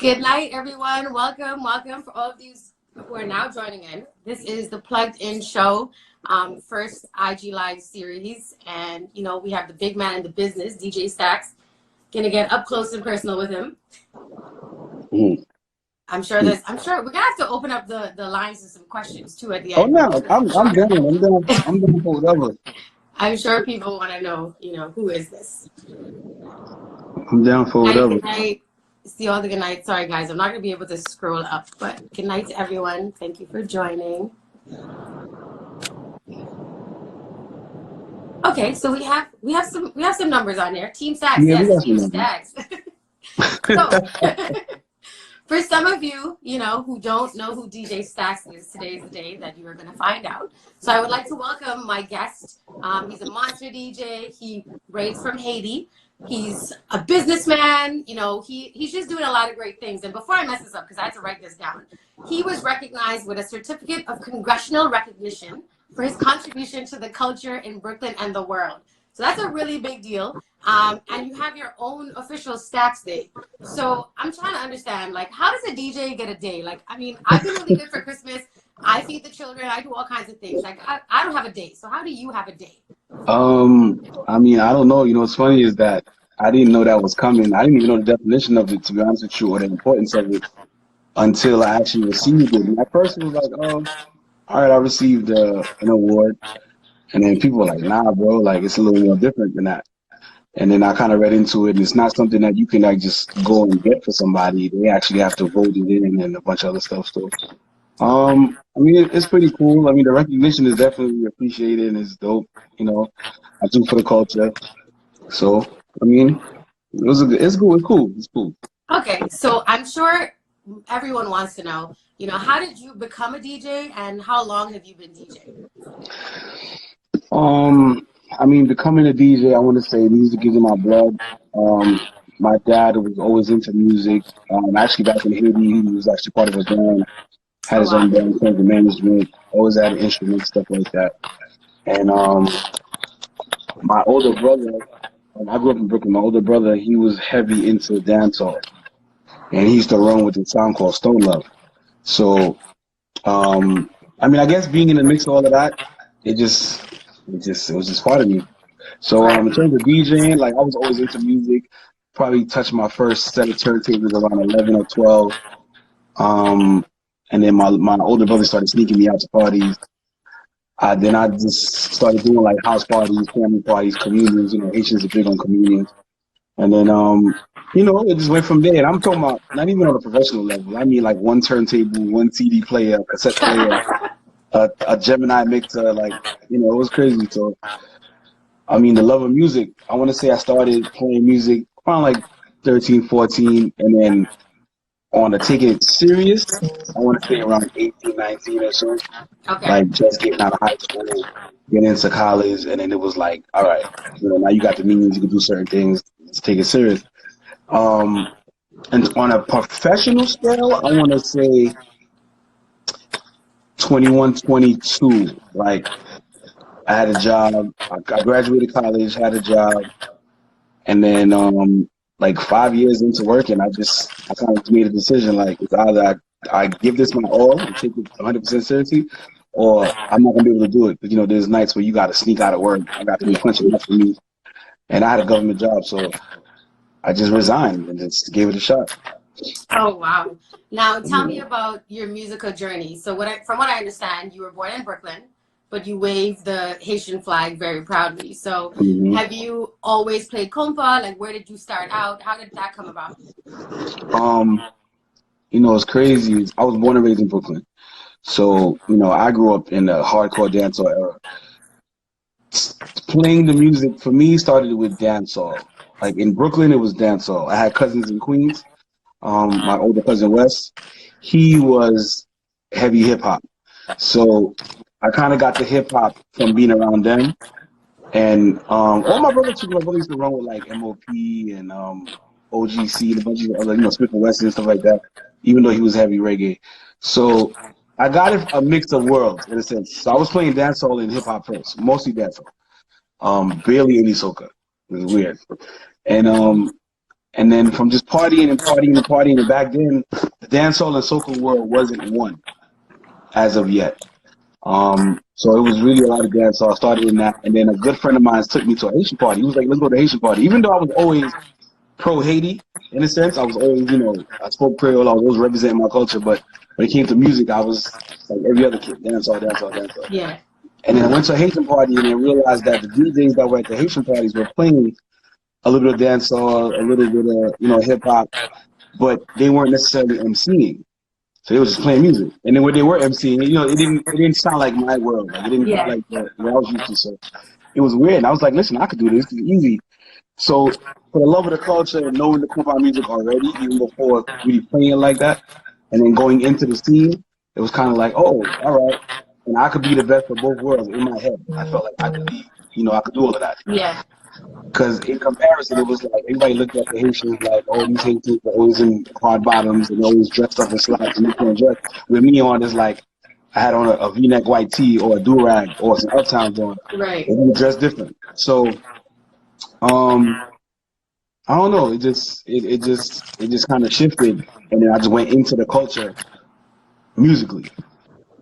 Good night, everyone. Welcome for all of these who are now joining in. This is the Plugged In Show, first IG Live series. And, we have the big man in the business, DJ Stakz. Gonna get up close and personal with him. I'm sure we're gonna have to open up the lines to some questions too at the end. Oh no, I'm down for whatever. I'm sure people want to know, who is this? I'm down for whatever. Good night. See all the good night. Sorry guys, I'm not gonna be able to scroll up, but good night to everyone. Thank you for joining. Okay, so we have some numbers on there. Team Stakz, yes, Team Stakz. So for some of you, who don't know who DJ Stakz is, today is the day that you are going to find out. So I would like to welcome my guest. He's a monster DJ. He raves from Haiti. He's a businessman. He's just doing a lot of great things. And before I mess this up, because I had to write this down, he was recognized with a certificate of congressional recognition for his contribution to the culture in Brooklyn and the world. So that's a really big deal. And you have your own official Stakz Day. So I'm trying to understand, how does a DJ get a day? I've been really good for Christmas. I feed the children. I do all kinds of things. I don't have a day. So how do you have a day? I don't know. What's funny is that I didn't know that was coming. I didn't even know the definition of it, to be honest with you, or the importance of it until I actually received it. And at first it was like, all right, I received an award. And then people were like, nah, bro, it's a little more different than that. And then I kind of read into it, and it's not something that you can just go and get for somebody. They actually have to vote it in and a bunch of other stuff. So, it's pretty cool. The recognition is definitely appreciated and it's dope. I do for the culture. So, it's cool. It's cool. Okay, so I'm sure everyone wants to know, how did you become a DJ and how long have you been DJing? Becoming a DJ, I want to say music is in my blood. My dad was always into music. Actually, back in Haiti, he was actually part of a band, had his own band in terms of management, always had instruments, stuff like that. And my older brother, I grew up in Brooklyn. My older brother, he was heavy into dancehall, and he used to run with the sound called Stone Love. So, I guess being in the mix of all of that, it was just part of me. So in terms of DJing, I was always into music. Probably touched my first set of turntables around 11 or 12. And then my older brother started sneaking me out to parties. Then I just started doing house parties, family parties, communions. Haitians are big on communions. And then it just went from there. And I'm talking about not even on a professional level. One turntable, one CD player, cassette player. A Gemini mixer, it was crazy. So, the love of music, I want to say I started playing music around 13, 14, and then on to take it serious, I want to say around 18, 19 or so. Okay. Just getting out of high school, getting into college, and then it was all right, now you got the means, you can do certain things, let's take it serious. And on a professional scale, I want to say 21, 22. I had a job. I graduated college, had a job, and then 5 years into working, I kind of made a decision. It's either I give this my all and take it 100% seriously, or I'm not gonna be able to do it. Because there's nights where you got to sneak out of work. I got to be punching up for me, and I had a government job, so I just resigned and just gave it a shot. Oh, wow. Now, tell me about your musical journey. So from what I understand, you were born in Brooklyn, but you waved the Haitian flag very proudly. So have you always played compa? Where did you start out? How did that come about? It's crazy. I was born and raised in Brooklyn. So, I grew up in the hardcore dancehall era. Playing the music, for me, started with dancehall. In Brooklyn, it was dancehall. I had cousins in Queens. My older cousin Wes, he was heavy hip hop. So I kind of got the hip hop from being around them. And all my brothers used to run with MOP and OGC and a bunch of other, Smith and Wesson and stuff like that, even though he was heavy reggae. So I got a mix of worlds in a sense. So I was playing dancehall and hip hop first, mostly dancehall. Barely any soca. It was weird. And And then from just partying and partying and partying, and back then, the dancehall and soca world wasn't one as of yet. So it was really a lot of dancehall. I started in that, and then a good friend of mine took me to a Haitian party. He was like, "Let's go to a Haitian party." Even though I was always pro Haiti, in a sense, I was always, I spoke Creole. I was always representing my culture. But when it came to music, I was like every other kid, dancehall, dancehall, dancehall. Yeah. And then I went to a Haitian party and then realized that the DJs that were at the Haitian parties were playing a little bit of dancehall, a little bit of, hip hop, but they weren't necessarily MCing. So they were just playing music. And then when they were MCing, it didn't sound like my world. Like it didn't sound like what I was used to. So it was weird. And I was like, listen, I could do this. This is easy. So for the love of the culture and knowing the compa music already, even before really playing it like that, and then going into the scene, it was kind of like, oh, all right. And I could be the best of both worlds in my head. I felt like I could be, I could do all of that. Yeah. Because in comparison, it was like everybody looked at the Haitians like, oh, these Haitians are always in hard bottoms and always dressed up in slacks and they can't dress. With me on is like, I had on a V-neck white tee or a do-rag or some Uptown on. Right. And we dressed different. So, I don't know. It just kind of shifted, and then I just went into the culture musically.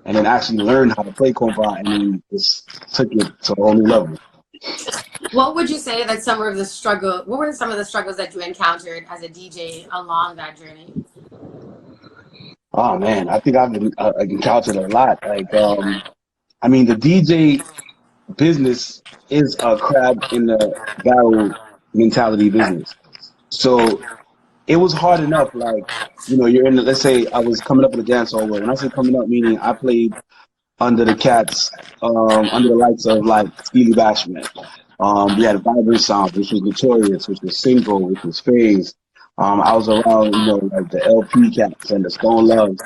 And then actually learned how to play compa, and then just took it to a whole new level. What would you say that what were some of the struggles that you encountered as a DJ along that journey? Oh man, I think I've encountered a lot. Like, the DJ business is a crab in the barrel mentality business. So it was hard enough, like, you're in let's say I was coming up in the dancehall world. When I say coming up, meaning I played under the cats, under the lights of like Steely Bashment. We had Vibrant Sound, which was Notorious, which was Single, which was Phase. I was around, like the LP cats and the Stone Loves.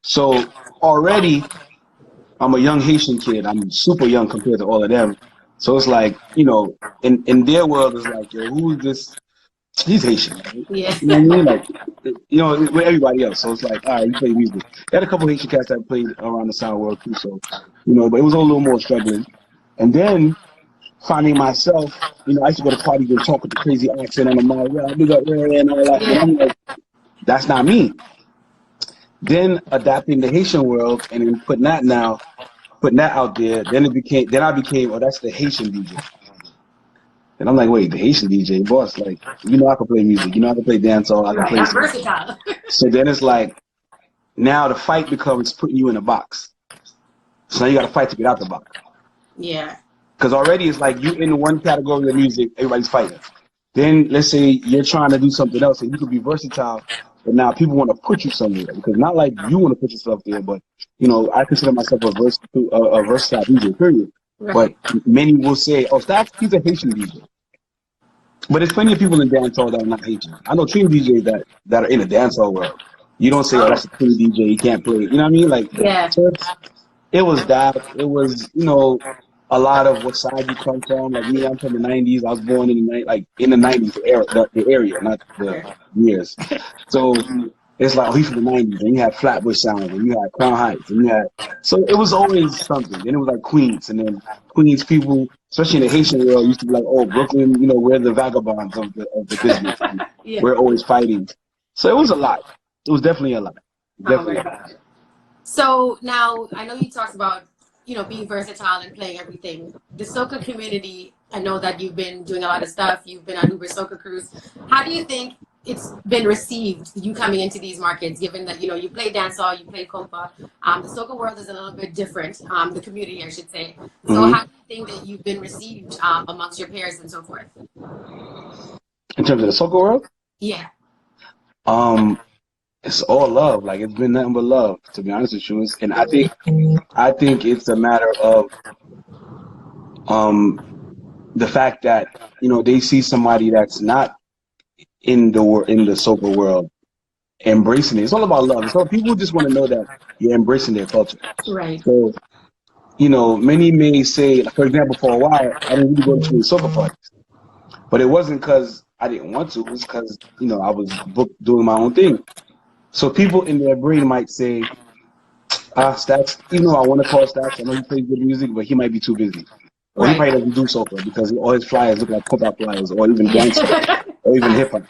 So already I'm a young Haitian kid. I'm super young compared to all of them. So it's like, in their world, it's like, yo, who is this? He's Haitian, right? Yeah. You know what I mean? Like, with everybody else. So it's like, all right, you play music. They had a couple of Haitian cats that played around the sound world too. So, but it was a little more struggling. And then finding myself, I used to go to parties and talk with the crazy accent on the mouth, and all that. And I'm like, that's not me. Then adapting the Haitian world and then putting that out there, then I became, oh, that's the Haitian DJ. And I'm like, wait, the Haitian DJ, boss, like, I can play music, I can play dancehall, I can play. I'm versatile. So then it's like, now the fight becomes putting you in a box. So now you got to fight to get out the box. Yeah. Because already it's like you in one category of music, everybody's fighting. Then let's say you're trying to do something else and you could be versatile, but now people want to put you somewhere because not like you want to put yourself there, but I consider myself a versatile DJ, period. Right. But many will say, oh, Stakz, he's a Haitian DJ. But there's plenty of people in dancehall that are not Haitian. I know Trini DJs that are in the dancehall world. You don't say, oh, that's a Trini DJ, he can't play. You know what I mean? Like, yeah. It was that. It was, a lot of what side you come from. Like me, I'm from the 90s. I was born in the 90s, the area, not the years. So it's like, oh, he's from the 90s. And you had Flatbush Sound, and you had Crown Heights, and so it was always something. Then it was like Queens, and then Queens people, especially in the Haitian world, used to be like, oh, Brooklyn, we're the vagabonds of the business. Yeah. We're always fighting. So it was a lot. It was definitely a lot. Definitely a lot. So now, I know you talked about being versatile and playing everything. The soca community, I know that you've been doing a lot of stuff. You've been on Uber Soca Cruise. How do you think it's been received, you coming into these markets, given that, you play dancehall, you play compa? The soca world is a little bit different, the community, I should say. So how do you think that you've been received amongst your peers and so forth? In terms of the soca world? Yeah. It's all love. Like, it's been nothing but love, to be honest with you. And I think it's a matter of the fact that they see somebody that's not in the soca world embracing it. It's all about love. So people just want to know that you're embracing their culture. Right. So many may say, for example, for a while I didn't really go to the soca parties, but it wasn't because I didn't want to. It was because I was booked doing my own thing. So people in their brain might say, Stakz, even though I want to call Stakz, I know he plays good music, but he might be too busy. Or he probably doesn't do soca because all his flyers look like pop-up flyers or even dance or even hip-hop.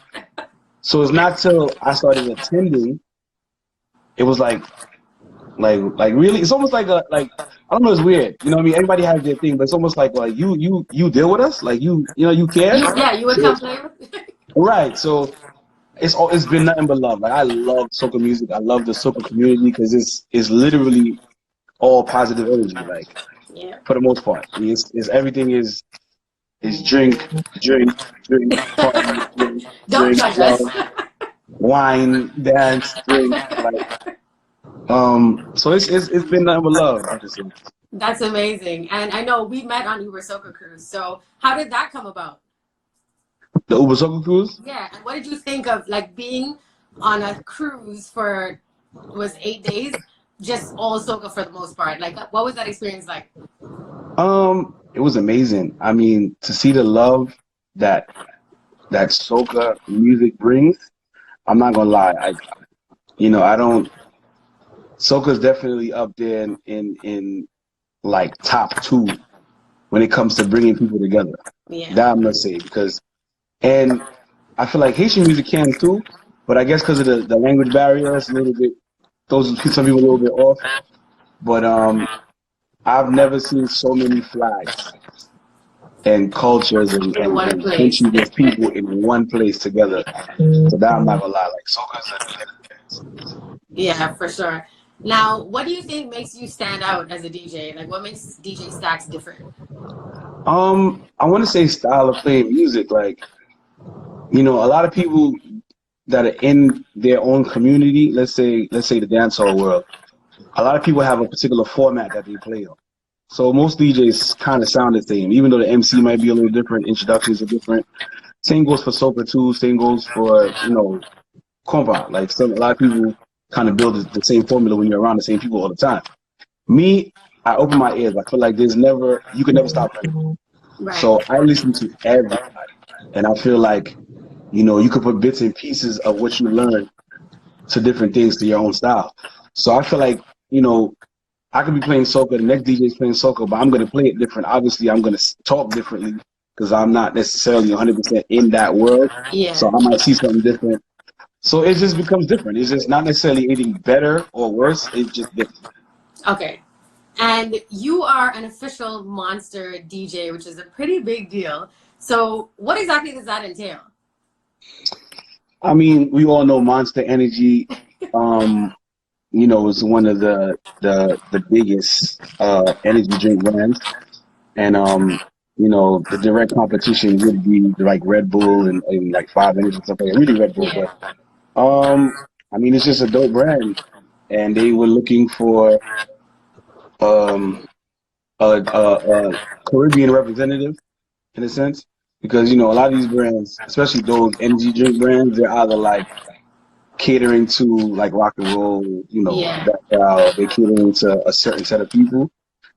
So it's not till I started attending, it was like really, it's almost like I don't know, it's weird. You know what I mean? Everybody has their thing, but it's almost like you deal with us, like you care. You would So come play with. right, so it's been nothing but love. Like I love soca music. I love the soca community because it's literally all positive energy. Like Yeah. for the most part, I mean, it's everything is drink, drink, drink, party, drink, Don't drink, judge us. love, wine, dance, drink. Like so it's been nothing but love. I just say. That's amazing. And I know we met on Uber Soca Cruise. So how did that come about? The Uber Soca Cruise. Yeah. And what did you think of like being on a cruise for was 8 days, just all soca for the most part? Like what was that experience like? It was amazing. I mean, to see the love that soca music brings, I'm not gonna lie. I don't. Soca's definitely up there in like top two when it comes to bringing people together. Yeah. That I'm gonna say because, and I feel like Haitian music can too, but I guess because of the language barrier, it's a little bit. Those some people a little bit off. But I've never seen so many flags and cultures and In one place. countries of people in one place together. So that I'm not gonna lie, like soca's Yeah, for sure. Now, what do you think makes you stand out as a DJ? Like, what makes DJ Stakz different? I want to say style of playing music. Like, a lot of people that are in their own community, let's say the dancehall world, a lot of people have a particular format that they play on. So most DJs kind of sound the same, even though the MC might be a little different, introductions are different. Same goes for soca too. Same goes for compa. Like a lot of people kind of build the same formula when you're around the same people all the time. Me, I open my ears. I feel like you can never stop learning. Right. So I listen to everybody, and I feel like you could put bits and pieces of what you learn to different things to your own style. So I feel like I could be playing soca, the next DJ is playing soca, but I'm going to play it different. Obviously, I'm going to talk differently because I'm not necessarily 100% in that world. Yeah. So I might see something different. So it just becomes different. It's just not necessarily anything better or worse. It's just different. Okay. And you are an official Monster DJ, which is a pretty big deal. So what exactly does that entail? I mean, we all know Monster Energy. Is one of the biggest energy drink brands, and the direct competition would be like Red Bull and like Five Energy and stuff like that. Really Red Bull, Yeah. but I mean it's just a dope brand, and they were looking for a Caribbean representative in a sense, because a lot of these brands, especially those energy drink brands, they're either like catering to like rock and roll, Yeah. they're catering to a certain set of people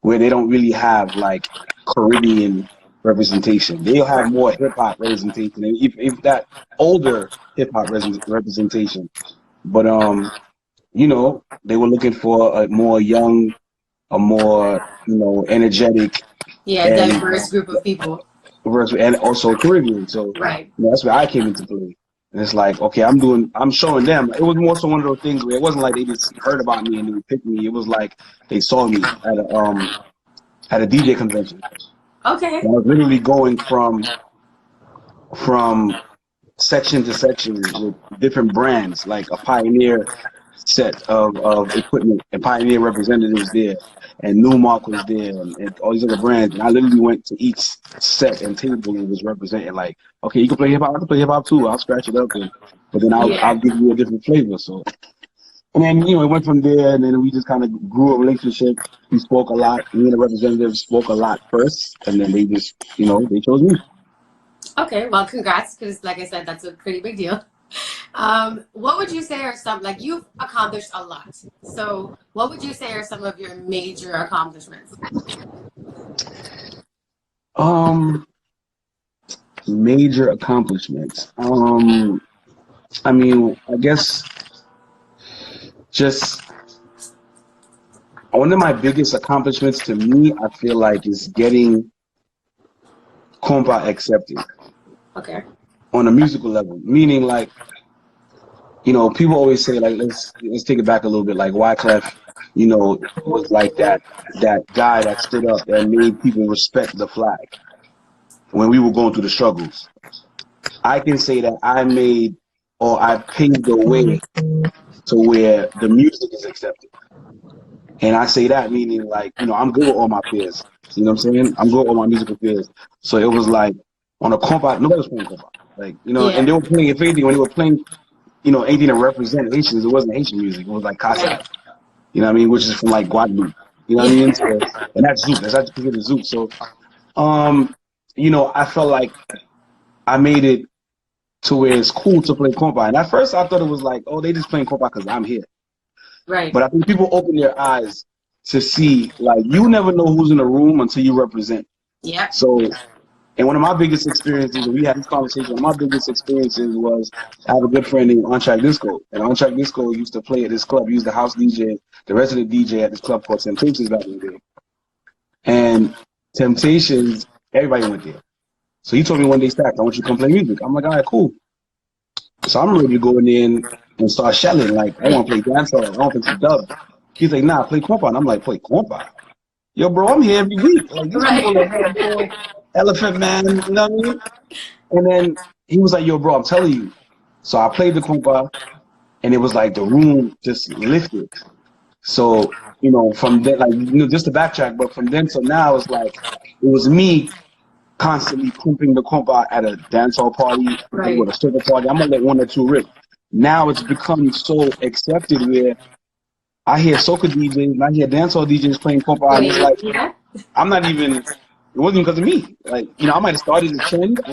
where they don't really have like Caribbean representation. They'll have more hip hop representation, and if that older hip hop representation. But they were looking for a more young, a more energetic, Yeah, diverse group of people. And also Caribbean. So right. That's where I came into play. And it's like, okay, I'm showing them. It was more so one of those things where it wasn't like they just heard about me and they picked me. It was like they saw me at a DJ convention. Okay. And I was literally going from section to section with different brands, like a Pioneer set of equipment and Pioneer representatives there, and Newmark was there, and all these other brands. And I literally went to each set and table and was representing, like, okay, you can play hip hop, I can play hip hop too. I'll scratch it up, but then I'll give you a different flavor. So, and then it went from there, and then we just kind of grew a relationship. We spoke a lot. Me and the representatives spoke a lot first, and then they just, they chose me. Okay, well, congrats, because like I said, that's a pretty big deal. What would you say are some, like, you've accomplished a lot. So what would you say are some of your major accomplishments? Major accomplishments. I mean, I guess just one of my biggest accomplishments to me, I feel like, is getting compa accepted. Okay. On a musical level, meaning like people always say like let's take it back a little bit. Like Wyclef, was like that guy that stood up and made people respect the flag when we were going through the struggles. I can say that I paved the way to where the music is accepted. And I say that meaning like, I'm good with all my peers. You know what I'm saying? I'm good with all my musical peers. So it was like on a compa, nobody was playing compa. Like, and they were playing, if anything, when they were playing, anything to represent Haitians, it wasn't Haitian music. It was like Casa, you know what I mean? Which is from like Guadeloupe. You know what I mean? So, and that's Zouk. That's actually considered Zouk. So, I felt like I made it to where it's cool to play compa. And at first I thought it was like, oh, they just playing compa because I'm here. Right. But I think people open their eyes to see, like, you never know who's in the room until you represent. Yeah. So, and one of my biggest experiences, and we had this conversation, one of my biggest experiences was I have a good friend named Untitled Disco. And Untitled Disco used to play at this club. He was the house DJ, the resident DJ at this club called Temptations back in the day. And Temptations, everybody went there. So he told me one day, Stakz, I want you to come play music. I'm like, all right, cool. So I'm ready to go in there and start shelling. Like, I want to play dancehall. I want to play some dub. He's like, nah, play compa. And I'm like, play compa? Yo, bro, I'm here every week. Like, these people are Elephant Man, you know what I mean? And then he was like, yo, bro, I'm telling you. So I played the compa, and it was like the room just lifted. So, from then, like, just to backtrack, but from then till now, it's like, it was me constantly comping the compa at a dancehall party, with a stripper party. I'm gonna let one or two rip. Now it's become so accepted where I hear soca DJs and I hear dancehall DJs playing compa, and it's like, I'm not even, it wasn't even because of me. Like, I might have started the trend, I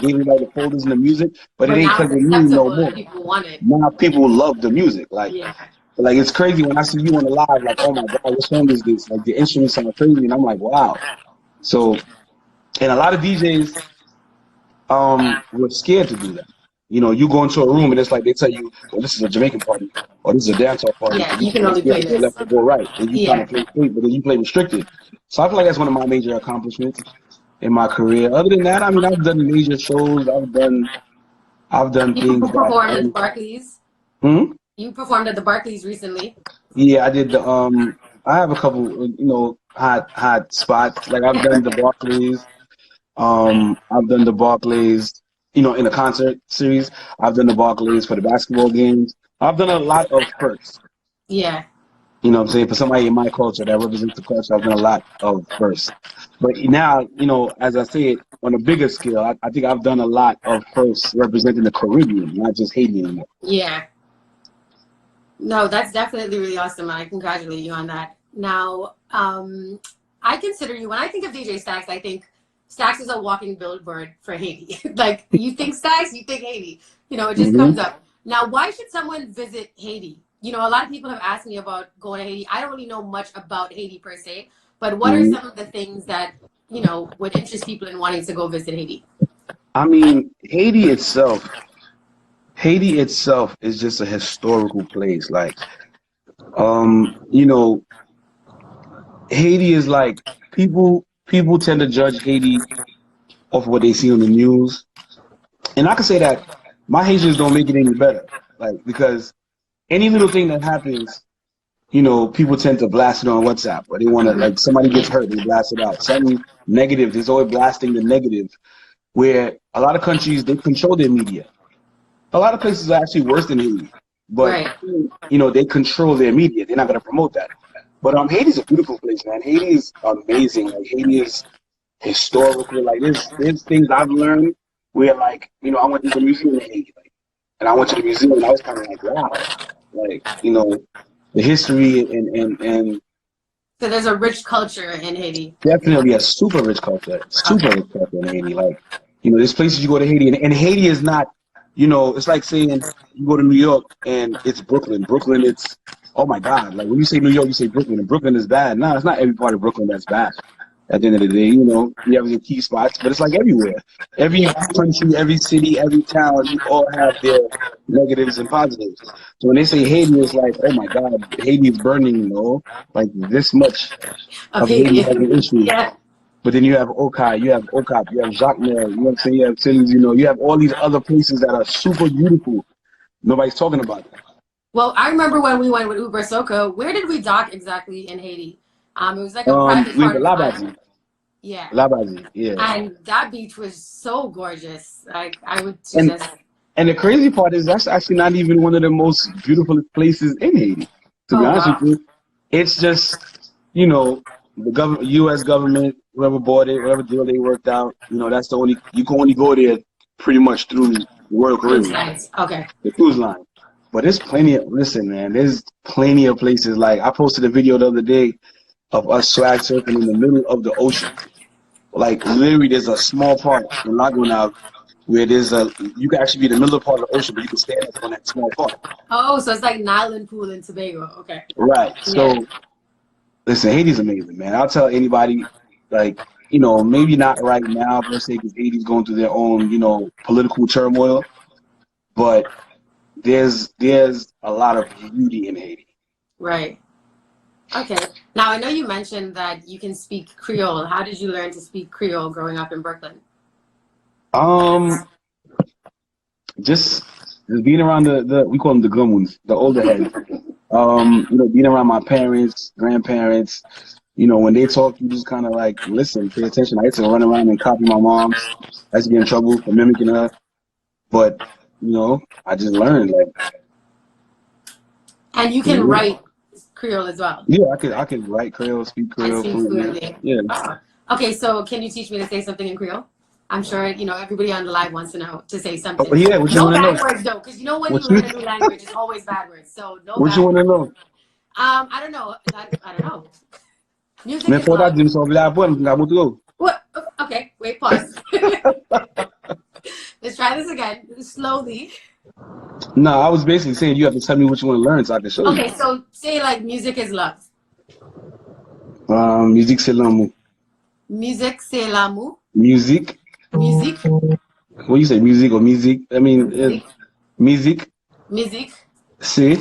gave everybody the folders and the music, but it ain't because of me no more. Now people love the music. Like, like it's crazy when I see you on the live, like, oh my God, what song is this? Like the instruments sound crazy, and I'm like, wow. So, and a lot of DJs were scared to do that. You go into a room and it's like they tell you, well, this is a Jamaican party or this is a dancehall party. Yeah, you can only play this. Left or go right. And you kind of play free, but then you play restricted. So I feel like that's one of my major accomplishments in my career. Other than that, I mean, I've done major shows. I've done things. You performed at the Barclays? You performed at the Barclays recently? Yeah, I did I have a couple, hot spots. Like I've done the Barclays. I've done the Barclays, in a concert series. I've done the Barclays for the basketball games. I've done a lot of firsts. Yeah. You know what I'm saying? For somebody in my culture that represents the culture, I've done a lot of firsts. But now, as I say it, on a bigger scale, I think I've done a lot of firsts representing the Caribbean, not just Haiti anymore. Yeah. No, that's definitely really awesome, and I congratulate you on that. Now, I consider you, when I think of DJ Stakz, I think Stakz is a walking billboard for Haiti. Like, you think Stakz, you think Haiti. It just comes up. Now, why should someone visit Haiti? A lot of people have asked me about going to Haiti. I don't really know much about Haiti per se, but what are some of the things that, would interest people in wanting to go visit Haiti? I mean, Haiti itself is just a historical place. Like, Haiti is like, people tend to judge Haiti off what they see on the news. And I can say that my Haitians don't make it any better. Like, because any little thing that happens, people tend to blast it on WhatsApp, or they want to, like, somebody gets hurt, they blast it out. Something negative, there's always blasting the negative, where a lot of countries, they control their media. A lot of places are actually worse than Haiti, but, they control their media. They're not going to promote that. But Haiti's a beautiful place, man. Haiti is amazing. Like, Haiti is historical. Like, there's things I've learned where, like, I went to the museum in Haiti, like, and I went to the museum and I was kind of like, wow, like, the history and. So there's a rich culture in Haiti. Definitely a super rich culture in Haiti. Like, there's places you go to Haiti, and Haiti is not, it's like saying you go to New York and it's Brooklyn. Brooklyn, it's, oh my God. Like, when you say New York, you say Brooklyn, and Brooklyn is bad. No, it's not every part of Brooklyn that's bad. At the end of the day, you have your key spots, but it's like everywhere. Every country, every city, every town, you all have their negatives and positives. So when they say Haiti, it's like, oh my God, Haiti is burning, like this much of Haiti has an issue. Yeah. But then you have Okai, you have Jacmel, you know what I'm saying? You have cities, you have all these other places that are super beautiful, Nobody's talking about that. Well, I remember when we went with Uber Soco. Where did we dock exactly in Haiti? It was like a private We part the of Labazi. island. Yeah. Labazi, yeah. And that beach was so gorgeous. Like I would And suggest. and the crazy part is that's actually not even one of the most beautiful places in Haiti. To be Oh honest with wow. you, it's just the government, U.S. government, whoever bought it, whatever deal they worked out. That's the only you can only go there pretty much through the Royal Cruise Caribbean, lines. Okay. the cruise line. But there's plenty of listen, man. There's plenty of places. Like I posted a video the other day of us swag surfing in the middle of the ocean. Like literally, there's a small part in Laguna where you can actually be in the middle of part of the ocean, but you can stand up on that small part. Oh, so it's like Nyland Pool in Tobago. Okay. Right. Yeah. So listen, Haiti's amazing, man. I'll tell anybody, like, maybe not right now per se, because Haiti's going through their own, political turmoil, but there's a lot of beauty in Haiti. Right. Okay. Now I know you mentioned that you can speak Creole. How did you learn to speak Creole growing up in Brooklyn? Just being around we call them the gummoons, the older heads. Being around my parents, grandparents, when they talk, you just kind of like listen, pay attention. I used to run around and copy my mom. I used to get in trouble for mimicking her, but I just learned like. And you can write Creole as well. Yeah, I can write Creole, speak Creole. And speak fluently. Yeah. Okay, so can you teach me to say something in Creole? I'm sure everybody on the live wants to know to say something. Oh, yeah, what you no want to bad know? words though, because when you learn a new language, it's always bad words. So no. What bad you want to words. know? I don't know. I don't know. Music Mais is faut love. dire ça va apprendre, What? Okay, wait, pause. Let's try this again slowly. No, I was basically saying you have to tell me what you want to learn so I can show you. Okay, so say like music is love. Musique c'est l'amour. Music c'est l'amour. Musique. Music. What you say, music or music? I mean, music. Music. C'est.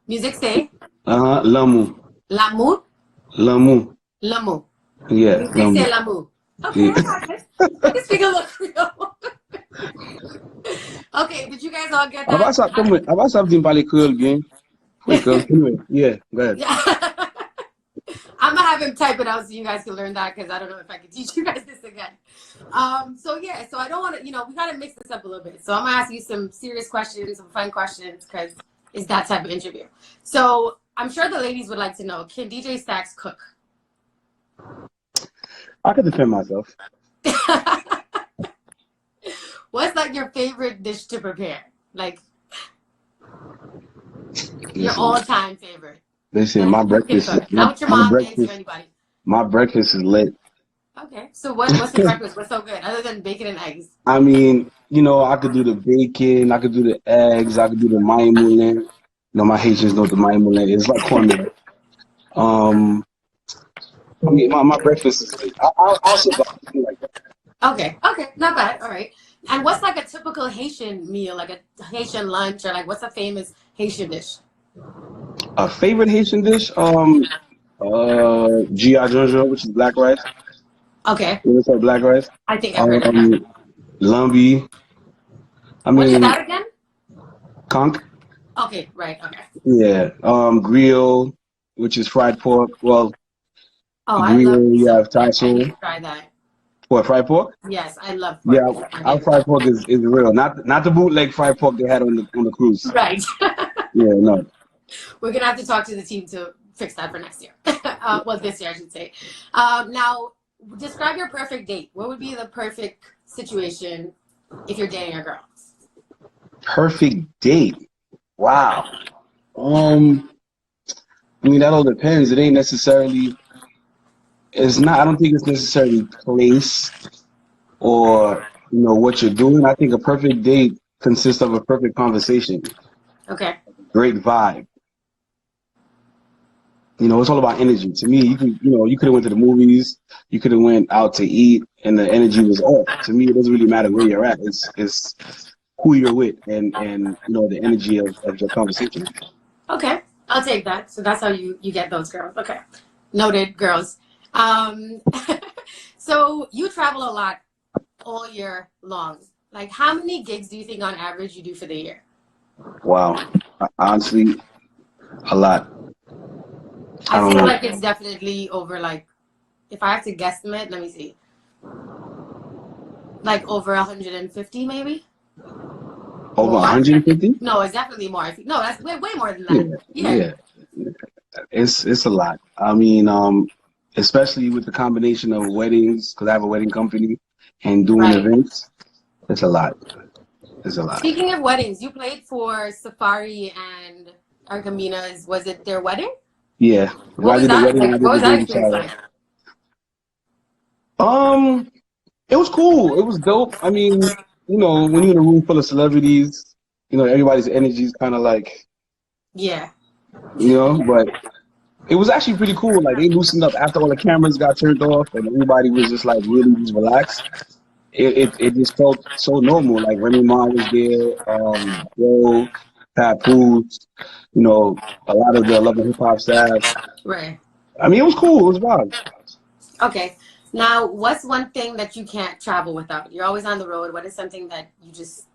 Music c'est. L'amour. L'amour. L'amour. L'amour. Yeah. Music c'est l'amour. Okay, I can speak a little Creole. Okay, did you guys all get that? Avant ça, vous parler créole bien. Anyway, yeah, go ahead. Yeah. I'm gonna have him type it out so you guys can learn that because I don't know if I can teach you guys this again. So I don't want to, we gotta mix this up a little bit. So I'm gonna ask you some serious questions, some fun questions because it's that type of interview. So I'm sure the ladies would like to know: can DJ Stakz cook? I can defend myself. What's like your favorite dish to prepare? Like your all-time favorite? Listen, my breakfast is not your mom makes or anybody. My breakfast is lit. Okay, so what's the breakfast? What's so good other than bacon and eggs? I mean, I could do the bacon, I could do the eggs, I could do the maille moulin. My Haitians know what the maille moulin is. It's like cornmeal. I mean, my breakfast is lit. I'll survive something like that. Okay, not bad. All right. And what's like a typical Haitian meal, like a Haitian lunch, or like what's a famous Haitian dish? A favorite Haitian dish? Gia Jojo, which is black rice. Okay. You know black rice? I think I've heard of that. Lambi. What is that again? Conch. Okay, right, okay. Yeah. Grill, which is fried pork. Well, I love you have tassel. Try that. What, fried pork? Yes, I love pork. Yeah, our fried pork is real. Not the bootleg fried pork they had on the cruise. Right. Yeah, no. We're gonna have to talk to the team to fix that for next year. Well, this year I should say. Now, describe your perfect date. What would be the perfect situation if you're dating a girl? Perfect date. Wow. I mean, that all depends. It ain't necessarily. It's not. I don't think it's necessarily place or what you're doing. I think a perfect date consists of a perfect conversation. Okay. Great vibe. It's all about energy. To me, you could have went to the movies, you could have went out to eat, and the energy was off. To me, it doesn't really matter where you're at. It's who you're with and the energy of your conversation. Okay, I'll take that. So that's how you get those girls. Okay, noted, girls. So you travel a lot all year long. Like, how many gigs do you think on average you do for the year? Wow. Honestly, a lot. I I don't feel know. like it's definitely over, like, if I have to guesstimate, let me see. Like over 150 maybe? Over More? 150? No, it's definitely more. No, that's way more than Yeah, that. Yeah. yeah. It's a lot. I mean, especially with the combination of weddings, because I have a wedding company, and doing Right. events, it's a lot. It's a lot. Speaking of weddings, you played for Safari and Argamina's. Was it their wedding? Yeah. What I was did the that wedding, like? I What did the was that baby experience shower. like? Um, it was cool. It was dope. I mean, when you're in a room full of celebrities, everybody's energy is kind of like, Yeah. but it was actually pretty cool. Like they loosened up after all the cameras got turned off and everybody was just like really just relaxed. It just felt so normal. Like Remy Ma was there, Joe, Papoose, a lot of the Love and Hip Hop staff. Right. I mean, it was cool. It was vibes. Okay. Now, what's one thing that you can't travel without? You're always on the road. What is something that you just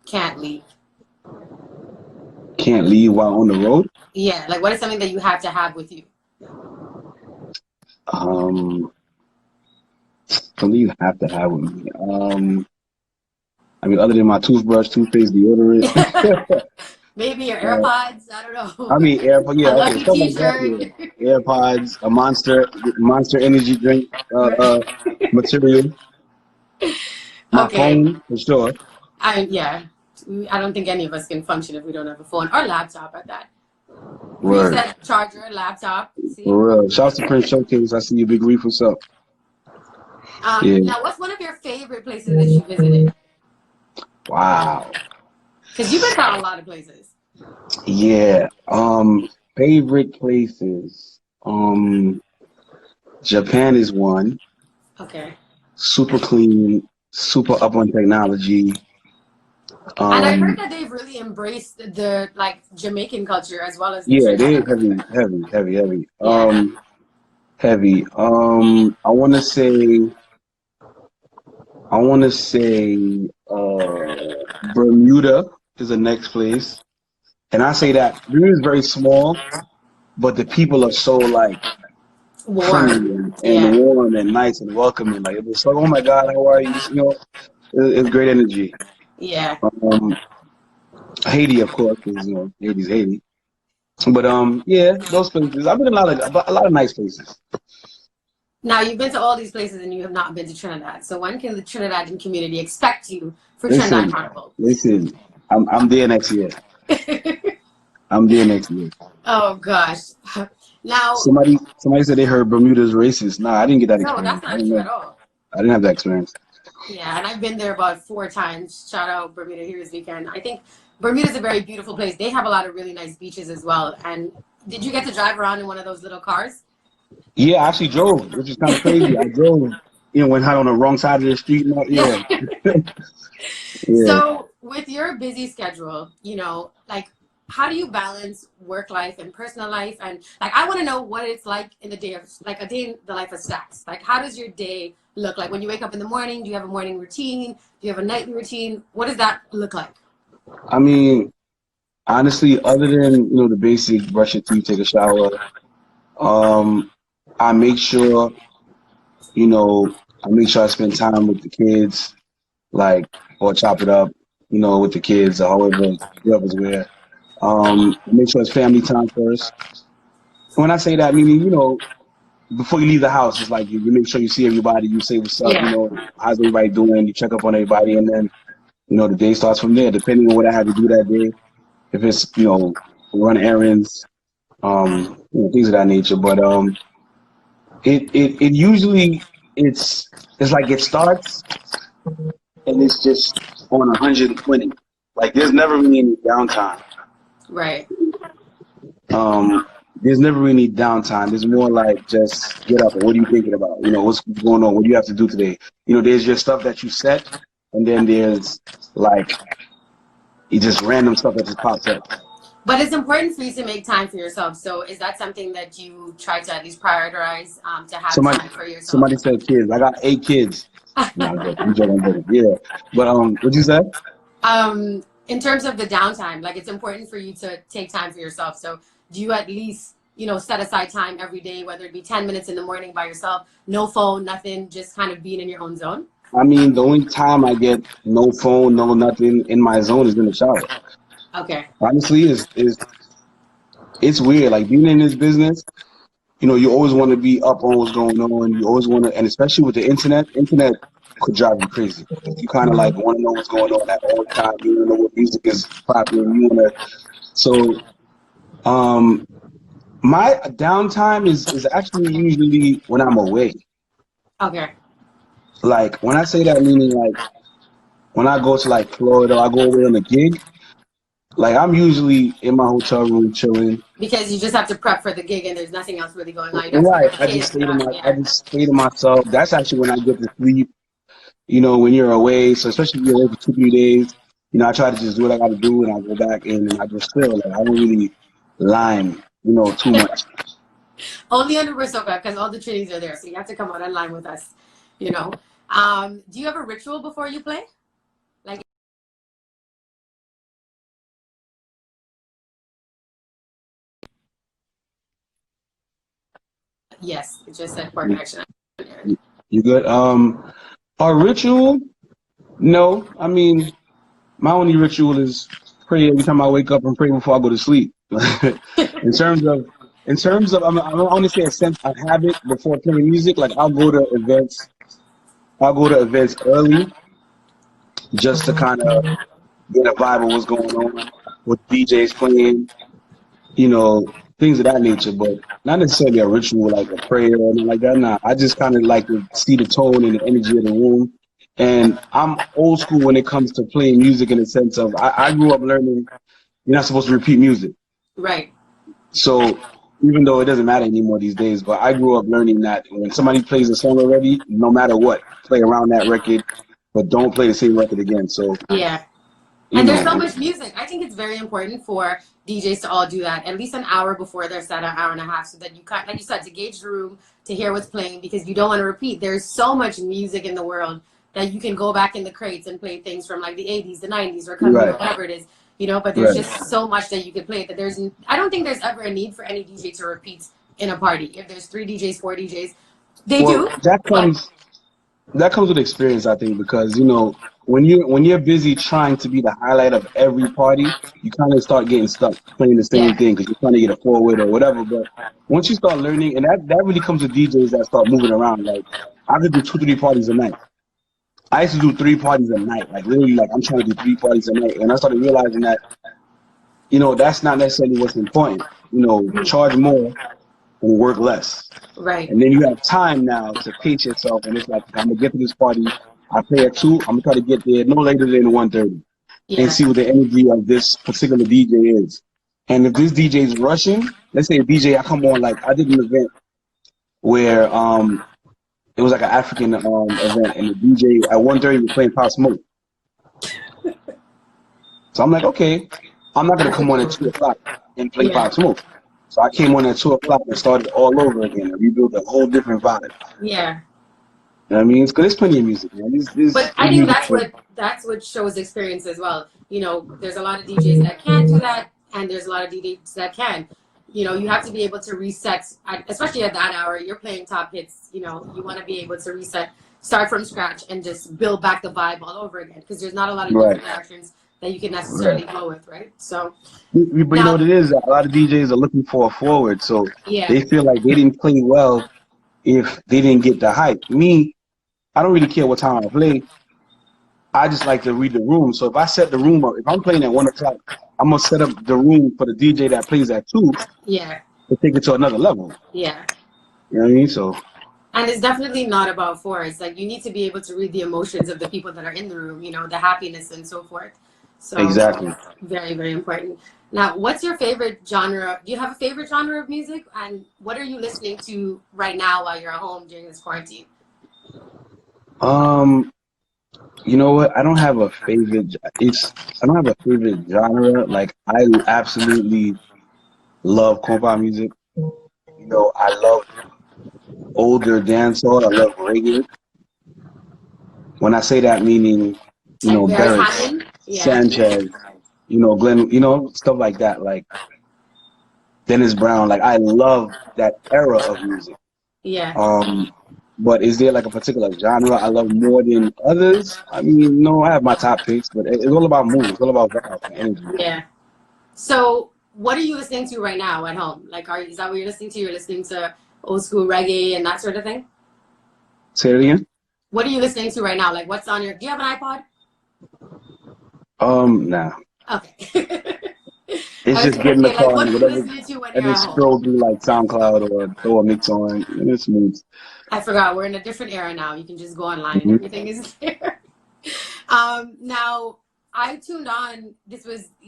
can't leave? Can't leave while on the road. Yeah. Like, what is something that you have to have with you? Something you have to have with me. I mean, other than my toothbrush, toothpaste, deodorant. Maybe your AirPods. I don't know. I mean, AirPods. A Yeah, okay, lucky stuff like that. T-shirt. Yeah, AirPods, a Monster Energy drink, Right. material. My Okay. phone for sure. Yeah. I don't think any of us can function if we don't have a phone or laptop at that. Word. Reset, charger, laptop. See. For real. Shouts to Prince Showcase. I see you, Big Reef. What's up? Yeah. Now, what's one of your favorite places that you visited? Wow. Because you've been to a lot of places. Yeah. Favorite places. Japan is one. Okay. Super clean. Super up on technology. And I heard that they've really embraced the like Jamaican culture as well as the Yeah, they Trinidad. heavy. Yeah. Heavy. I wanna say Bermuda is the next place. And I say that Bermuda is very small, but the people are so like friendly Warm. and Yeah. warm and nice and welcoming. Like it's like, oh my God, how are you? It's great energy. Yeah. Um, Haiti, of course, because Haiti's Haiti. But yeah, those places. I've been in a lot of nice places. Now you've been to all these places and you have not been to Trinidad. So when can the Trinidadian community expect you for Trinidad Listen, Carnival? listen. I'm there next year. I'm there next year. Oh gosh. Now, Somebody said they heard Bermuda's racist. Nah, I didn't get that no, experience. that's I not don't true know. at all. I didn't have that experience. Yeah, and I've been there about 4 times. Shout out Bermuda here this weekend. I think Bermuda's a very beautiful place. They have a lot of really nice beaches as well. And did you get to drive around in one of those little cars? Yeah, I actually drove, which is kind of crazy. I drove, went out on the wrong side of the street. And all, Yeah. yeah, yeah. So with your busy schedule, like how do you balance work life and personal life? And like I want to know what it's like in the day of like a day in the life of Stakz. Like how does your day look like when you wake up in the morning? Do you have a morning routine? Do you have a nightly routine? What does that look like? I mean, honestly, other than the basic brush your teeth, take a shower, I make sure I spend time with the kids, like or chop it up, with the kids, or whoever's where. Make sure it's family time first. When I say that, meaning before you leave the house, it's like you make sure you see everybody, you say what's up, Yeah. how's everybody doing, you check up on everybody, and then the day starts from there, depending on what I have to do that day. If it's run errands, things of that nature. But it usually it's like it starts and it's just on 120. Like there's never really any downtime. Right. There's never really downtime. There's more like just get up and what are you thinking about? What's going on? What do you have to do today? There's your stuff that you set, and then there's like just random stuff that just pops up. But it's important for you to make time for yourself. So is that something that you try to at least prioritize to have Somebody, time for yourself? somebody said kids. I got 8 kids. No, I'm joking. I'm joking. I'm joking. Yeah, but what'd you say? In terms of the downtime, like it's important for you to take time for yourself. So do you at least, set aside time every day, whether it be 10 minutes in the morning by yourself, no phone, nothing, just kind of being in your own zone? I mean, the only time I get no phone, no nothing in my zone is in the shower. Okay. Honestly, is it's weird. Like being in this business, you always want to be up on what's going on. You always want to, and especially with the internet could drive you crazy. You kind of like want to know what's going on at all time. You want to know what music is popular. You want to, so my downtime is actually usually when I'm away. Okay. Like when I say that, meaning like when I go to like Florida, I go away on a gig. Like I'm usually in my hotel room chilling. Because you just have to prep for the gig and there's nothing else really going on. You don't have to Right. pick up the kids. I just stay to myself. That's actually when I get to sleep. When you're away, so especially if you're away for 2, 3 days, I try to just do what I got to do, and I go back in and I just chill. Like I don't really lime, too much. Only under Soka because all the Trinities are there. So you have to come on online with us, you know. Do you have a ritual before you play? Like, yes, it just said poor connection. You good? Our ritual? No, I mean my only ritual is pray every time I wake up and pray before I go to sleep. in terms of, I'm only say a sense of habit before playing music. Like I'll go to events. I'll go to events early just to kind of get a vibe of what's going on, what DJs playing, things of that nature, but not necessarily a ritual like a prayer or anything like that. Nah, I just kind of like to see the tone and the energy of the room. And I'm old school when it comes to playing music in the sense of I grew up learning you're not supposed to repeat music. Right. So even though it doesn't matter anymore these days, but I grew up learning that when somebody plays a song already, no matter what, play around that record, but don't play the same record again. So yeah. And there's so much music. I think it's very important for DJs to all do that at least an hour before their set, an hour and a half, so that you can, like you said, to gauge the room, to hear what's playing, because you don't want to repeat. There's so much music in the world that you can go back in the crates and play things from like the 80s, the 90s, or whatever it is, but there's just so much that you can play that I don't think there's ever a need for any DJ to repeat in a party. If there's 3 DJs, 4 DJs, they do. That comes with experience, I think, because when you're busy trying to be the highlight of every party, you kind of start getting stuck playing the same thing because you're trying to get a forward or whatever. But once you start learning, and that really comes with DJs that start moving around. Like I could do 2, 3 parties a night. I used to do 3 parties a night, like literally, like I'm trying to do 3 parties a night, and I started realizing that, that's not necessarily what's important. Charge more and work less. Right. And then you have time now to pace yourself, and it's like I'm gonna get to this party. I play at 2. I'm gonna try to get there no later than 1:30, and see what the energy of this particular DJ is. And if this DJ is rushing, let's say a DJ, I come on, like I did an event where it was like an African event, and the DJ at 1:30 was playing Pop Smoke. So I'm like, okay, I'm not gonna come on at 2 o'clock and play Pop Smoke. So I came on at 2 o'clock and started all over again and rebuilt a whole different vibe. Yeah. You know what I mean? Because there's plenty of music, man. But I think that's what shows experience as well. There's a lot of DJs that can't do that, and there's a lot of DJs that can. You have to be able to reset, especially at that hour. You're playing top hits. You want to be able to reset, start from scratch, and just build back the vibe all over again. Because there's not a lot of different directions that you can necessarily go with, right? So, but you know what it is? A lot of DJs are looking for a forward, so they feel like they didn't play well if they didn't get the hype. Me, I don't really care what time I play. I just like to read the room. So if I set the room up, if I'm playing at 1 o'clock, I'm gonna set up the room for the DJ that plays at 2. Yeah. To take it to another level. Yeah. You know what I mean? So. And it's definitely not about force. Like you need to be able to read the emotions of the people that are in the room. The happiness and so forth. So exactly. Very, very important. Now, what's your favorite genre? Do you have a favorite genre of music? And what are you listening to right now while you're at home during this quarantine? You know what? I don't have a favorite. I don't have a favorite genre. Like I absolutely love compa music. You know, I love older dancehall. I love reggae. When I say that, meaning, you Like know, Barry Barrett's, Hammond? Yeah. Sanchez, you know, Glenn, you know, stuff like that. Like Dennis Brown. Like I love that era of music. Yeah. Um, but is there like a particular genre I love more than others? I mean, no, I have my top picks, but it's all about mood. It's all about vibe and energy. Yeah. So, what are you listening to right now at home? Like, is that what you're listening to? You're listening to old school reggae and that sort of thing? Say it again. What are you listening to right now? Like, what's on your, do you have an iPod? Nah. Okay. It's I was just gonna get in the say, like, car what and are you whatever, listening to when and you're then at home? scroll through like SoundCloud or throw a mix on, and it's smooth. I forgot. We're in a different era now. You can just go online and Mm-hmm. everything is there. Now, I tuned on.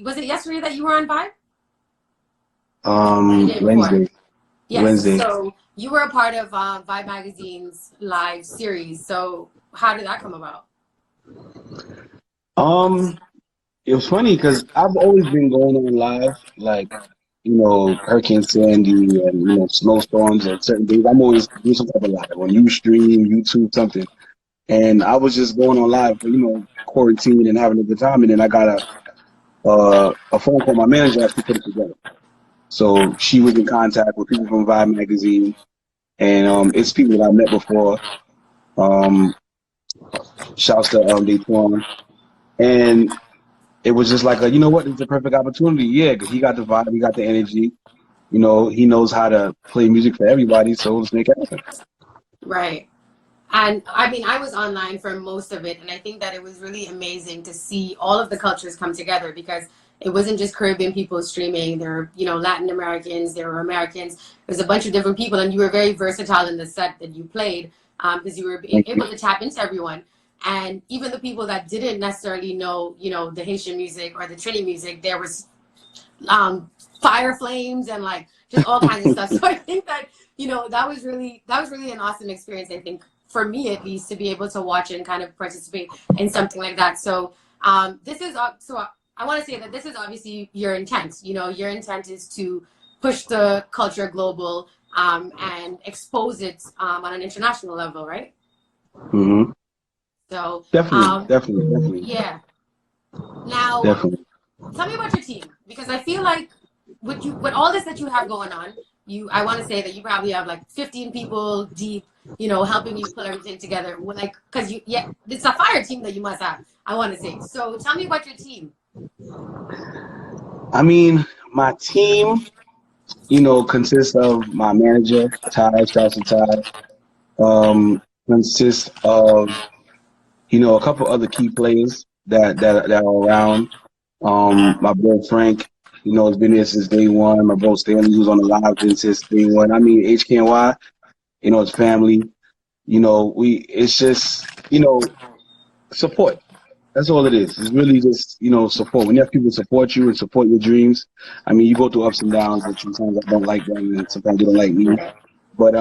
Was it yesterday that you were on Vibe? Or the day before? Wednesday. Yes. Wednesday. So you were a part of Vibe Magazine's live series. So how did that come about? Um, it was funny because I've always been going on live, like, you know, Hurricane Sandy and, you know, snowstorms and certain things. I'm always doing some type of live on Ustream, YouTube, something. And I was just going on live for, you know, quarantine and having a good time. And then I got a phone call. My manager actually put it together. So she was in contact with people from Vibe Magazine, and it's people that I met before. Um, Shouts to Daytona. And it was just like, you know what, it's a perfect opportunity. Yeah, because he got the vibe, he got the energy. You know, he knows how to play music for everybody, so let's make it happen. Right. And I mean, I was online for most of it, and I think that it was really amazing to see all of the cultures come together because it wasn't just Caribbean people streaming. There were, Latin Americans, there were Americans. There's a bunch of different people, and you were very versatile in the set that you played because you were Thank you. able to tap into everyone. And even the people that didn't necessarily know, the Haitian music or the Trini music, there was fire flames and like just all kinds of stuff. So I think that that was really an awesome experience. I think for me at least to be able to watch and kind of participate in something like that. So this is so I want to say that this is obviously your intent. Your intent is to push the culture global and expose it on an international level, right? Mm-hmm. So Definitely. yeah. Now, Definitely. tell me about your team because I feel like with all this that you have going on, I want to say that you probably have like 15 people deep, helping you pull everything together. Like, because it's a fire team that you must have. I want to say. So tell me about your team. I mean, my team, consists of my manager, Ty, shouts to Ty, consists of, a couple other key players that are around. My bro Frank, has been here since day one. My bro Stanley, who's on the live, been since day one. I mean, HKNY, it's family. It's just, support. That's all it is. It's really just, support. When you have people support you and support your dreams, I mean, you go through ups and downs, and sometimes I don't like them, and sometimes they don't like me. But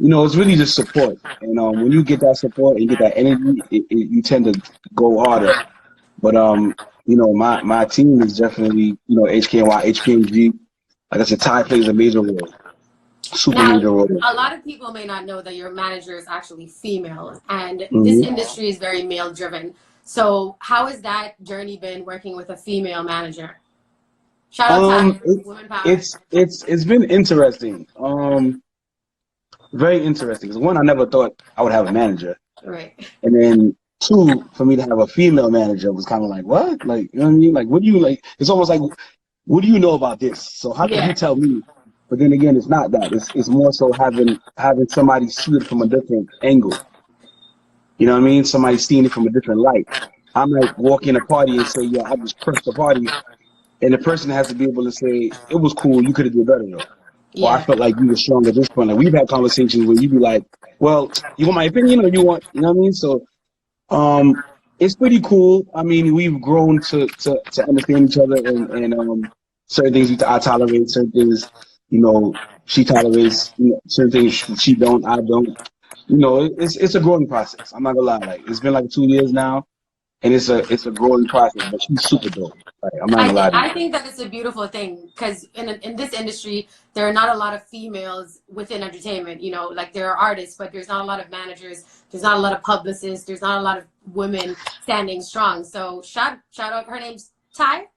it's really just support. And when you get that support and you get that energy, you tend to go harder. But my team is definitely, HKNY, HKMG. Like I said, Ty plays a major role. Super Now, major role. a lot of people may not know that your manager is actually female, and this industry is very male driven. So how has that journey been working with a female manager? Shout out to Women Power. It's been interesting. Very interesting. Because one, I never thought I would have a manager. Right. And then two, for me to have a female manager was kind of like, what? Like, you know what I mean? Like, what do you like? It's almost like, what do you know about this? So how can you tell me? But then again, it's not that. It's more so having somebody see it from a different angle. You know what I mean? Somebody seeing it from a different light. I might walk in a party and say, yeah, I just crushed the party. And the person has to be able to say, it was cool, you could have did better though. Yeah. Or I felt like you were strong at this point. Like we've had conversations where you be like, well, you want my opinion or you want, you know what I mean? So it's pretty cool. I mean, we've grown to understand each other and certain things I tolerate, certain things, she tolerates, certain things she don't, I don't. you know, it's a growing process. I'm not gonna lie. Like it's been like 2 years now, and it's a growing process. But she's super dope. Like I'm not gonna lie to you. I think that it's a beautiful thing because in this industry there are not a lot of females within entertainment. You know, like there are artists, but there's not a lot of managers. There's not a lot of publicists. There's not a lot of women standing strong. So shout out. Her name's Ty.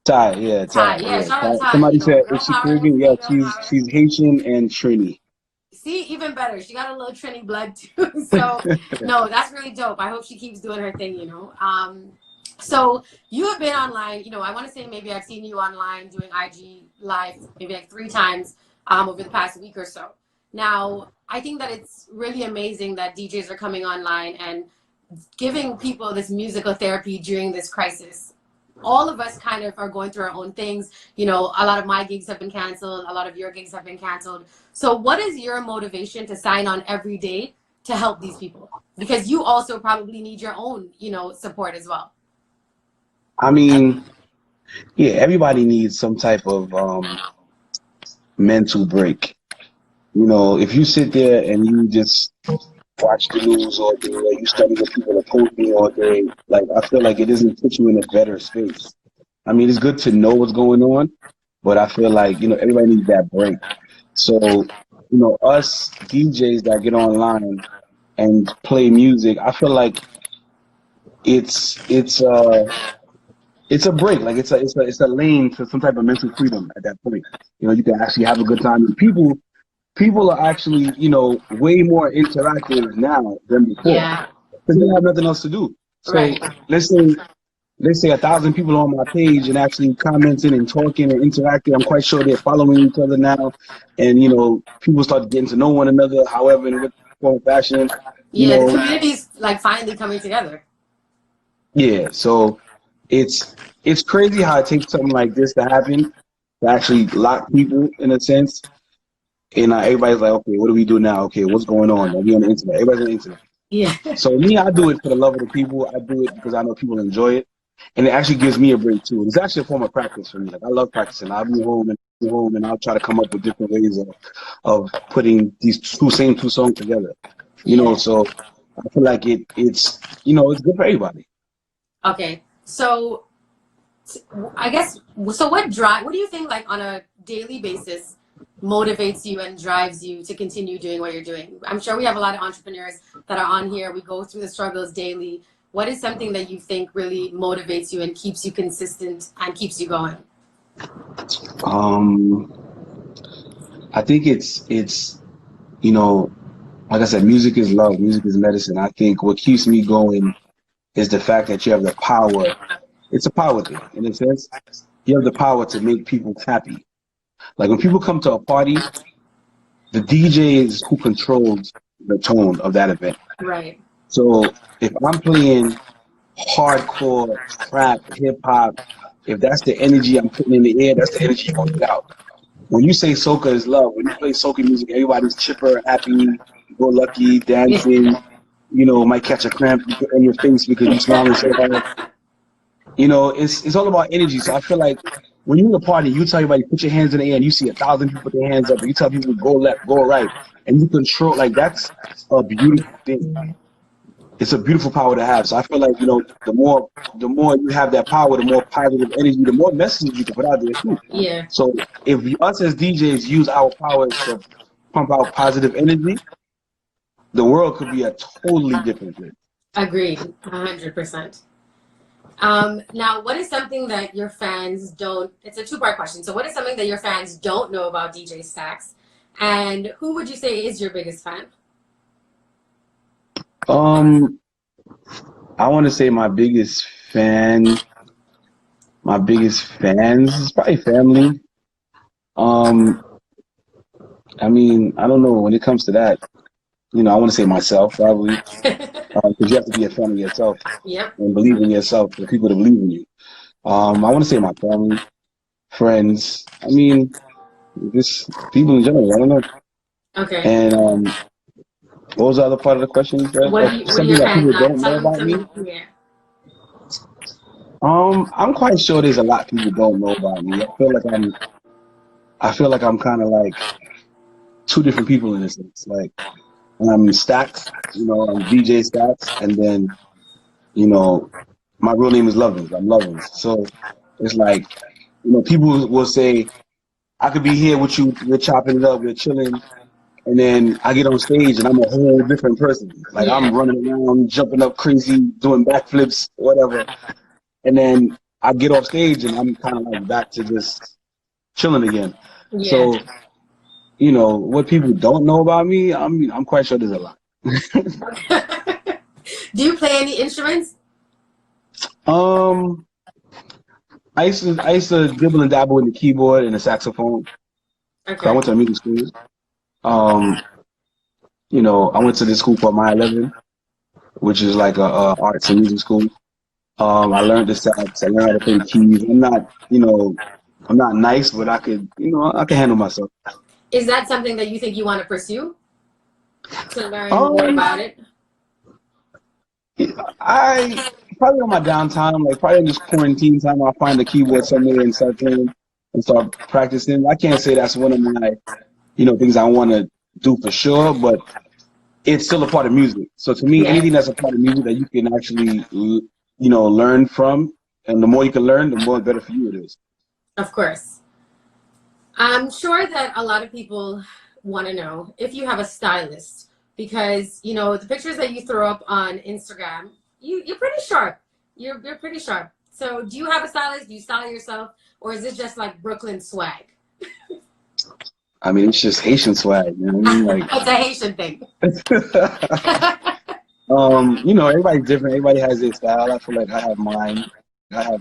Ty, yeah, Ty, Ty, yeah. yeah. Shout Ty. out Ty. Somebody You know, said, girl is she power, Caribbean? Yeah, female power. she's Haitian and Trini. See, even better. She got a little Trini blood too. So no, that's really dope. I hope she keeps doing her thing. You know. So you have been online, you know, I want to say maybe I've seen you online doing IG live maybe like 3 times over the past week or so. Now, I think that it's really amazing that DJs are coming online and giving people this musical therapy during this crisis. All of us kind of are going through our own things. You know, a lot of my gigs have been canceled. A lot of your gigs have been canceled. So what is your motivation to sign on every day to help these people? Because you also probably need your own, you know, support as well. I mean, yeah, everybody needs some type of mental break. You know, if you sit there and you just watch the news all day, or you study what people are posting all day, like I feel like it doesn't put you in a better space. I mean, it's good to know what's going on, but I feel like, you know, everybody needs that break. So, you know, us DJs that get online and play music, I feel like it's a break. Like it's a lane to some type of mental freedom at that point. You know, you can actually have a good time. And people are actually, you know, way more interactive now than before. Yeah. Because they have nothing else to do. So Right. let's say 1,000 people on my page and actually commenting and talking and interacting. I'm quite sure they're following each other now. And, you know, people start getting to know one another, however, in what form of fashion. You Yeah, the know, community's like finally coming together. yeah. So it's crazy how it takes something like this to happen, to actually lock people in a sense. And everybody's like, okay, what do we do now? Okay, what's going on? Are we on the internet? Everybody's on the internet. Yeah. So me, I do it for the love of the people. I do it because I know people enjoy it. And it actually gives me a break too. It's actually a form of practice for me. Like I love practicing. I'll be home and I'll try to come up with different ways of putting these two songs together. You know, so I feel like it's you know, it's good for everybody. Okay. So I guess so what do you think like on a daily basis motivates you and drives you to continue doing what you're doing? I'm sure we have a lot of entrepreneurs that are on here. We go through the struggles daily. What is something that you think really motivates you and keeps you consistent and keeps you going? I think it's you know, like I said, music is love, music is medicine. I think what keeps me going is the fact that you have the power. It's a power thing in a sense. You have the power to make people happy. Like when people come to a party, the DJ is who controls the tone of that event. Right. So if I'm playing hardcore, trap, hip hop, if that's the energy I'm putting in the air, that's the energy you're gonna get out. When you say soca is love, when you play soca music, everybody's chipper, happy, go lucky, dancing, you know, might catch a cramp in your face because you're smiling so hard. You know, it's all about energy. So I feel like when you're in a party, you tell everybody put your hands in the air, and you see 1,000 people put their hands up, and you tell people go left, go right, and you control. Like that's a beautiful thing. It's a beautiful power to have. So I feel like, you know, the more you have that power, the more positive energy, the more messages you can put out there too. Yeah. So if us as DJs use our powers to pump out positive energy, the world could be a totally different place. Agreed. 100%. Now, what is something that your fans don't, it's a 2-part question. So what is something that your fans don't know about DJ Stakz? And who would you say is your biggest fan? I want to say my biggest fans is probably family. I mean, I don't know when it comes to that. You know, I want to say myself probably, because you have to be a fan of yourself and believe in yourself for people to believe in you. I want to say my family, friends. I mean, just people in general. I don't know. Okay. And what was the other part of the question? Something that people don't know about me. Yeah. I'm quite sure there's a lot people don't know about me. I feel like I'm kind of like two different people in a sense. Like I'm Stakz, I'm DJ Stakz, and then, you know, my real name is Lovins. I'm Lovins. So it's like, people will say, I could be here with you, we're chopping it up, we're chilling, and then I get on stage and I'm a whole different person. Like I'm Yeah. running around, jumping up crazy, doing backflips, whatever. And then I get off stage and I'm kind of like back to just chilling again. Yeah. So, what people don't know about me, I'm quite sure there's a lot. Do you play any instruments? Um, I used to dibble and dabble in the keyboard and the saxophone. So I Okay. went to a music school. Um, I went to this school called My 11, which is like a arts and music school. I learned the sax. I learned how to play the keys. I'm not nice, but I can handle myself. Is that something that you think you want to pursue? To learn more Um, about it? I probably on my downtime, like probably in this quarantine time, I'll find the keyboard somewhere and start playing and start practicing. I can't say that's one of my, things I want to do for sure, but it's still a part of music. So to me, Yeah, anything that's a part of music that you can actually, learn from, and the more you can learn, the more better for you it is. of course. I'm sure that a lot of people want to know if you have a stylist because the pictures that you throw up on Instagram, you're pretty sharp. You're pretty sharp. So do you have a stylist? Do you style yourself, or is it just like Brooklyn swag? I mean, it's just Haitian swag, you know what I mean? It's a Haitian thing. Everybody's different. Everybody has their style. I feel like I have mine. I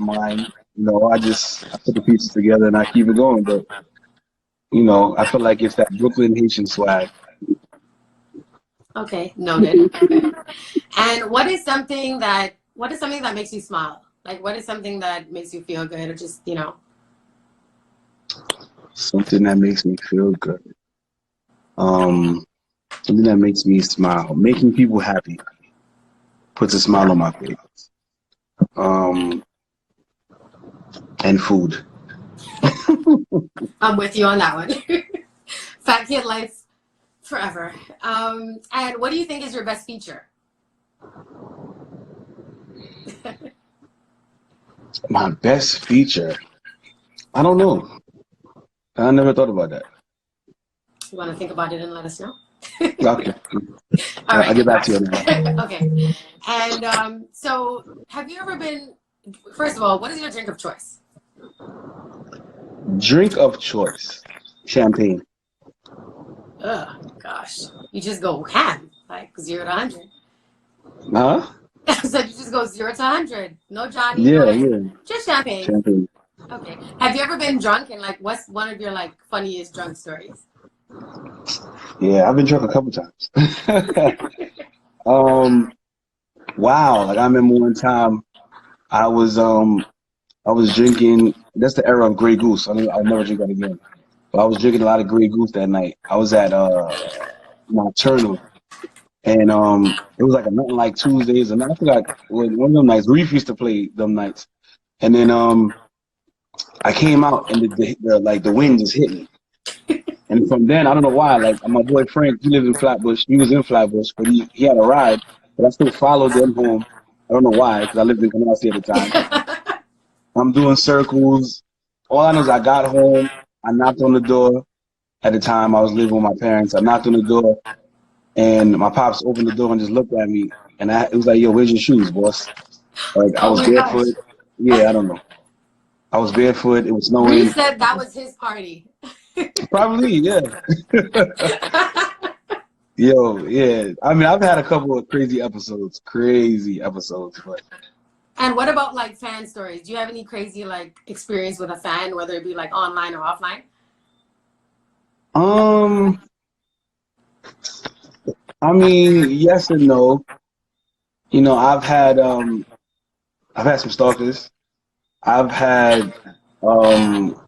put the pieces together and I keep it going. But I feel like it's that Brooklyn Haitian swag. Okay, noted. And what is something that makes you smile? Like what is something that makes you feel good or just. Something that makes me feel good. Um, Something that makes me smile. Making people happy puts a smile on my face. Um, and food. I'm with you on that one. Fat kid life forever. And what do you think is your best feature? My best feature. I don't know. I never thought about that. You want to think about it and let us know? Okay. All I'll right. get back to you on that. Okay. And so have you ever been, first of all, what is your drink of choice? Drink of choice. Champagne. Ugh, gosh. You just go ham, like 0 to 100. Huh? So you just go 0 to 100. No Johnny, no Yeah, anything. yeah. Just champagne. Champagne. Okay. Have you ever been drunk and like what's one of your like funniest drunk stories? Yeah, I've been drunk a couple times. um, wow. Like I remember one time I was I was drinking. That's the era of Grey Goose. I'll never drink that again. But I was drinking a lot of Grey Goose that night. I was at Nocturnal, and it was like a nothing like Tuesdays, and I forgot one of them nights. Reef used to play them nights, and then I came out and the wind just hit me. And from then, I don't know why, like my boy Frank, he lived in Flatbush. He was in Flatbush, but he had a ride, but I still followed them home. I don't know why, because I lived in Canarsie at the time. I'm doing circles. All I know is I got home. I knocked on the door. At the time, I was living with my parents. I knocked on the door, and my pops opened the door and just looked at me. And it was like, "Yo, where's your shoes, boss?" Like I Oh was my gosh. barefoot. Yeah, I don't know. I was barefoot. It was Reese snowing. said that was his party. Probably, yeah. Yo, yeah. I mean, I've had a couple of crazy episodes, but And what about like fan stories? Do you have any crazy like experience with a fan, whether it be like online or offline? um, I mean, yes and no. I've had some stalkers. I've had, um,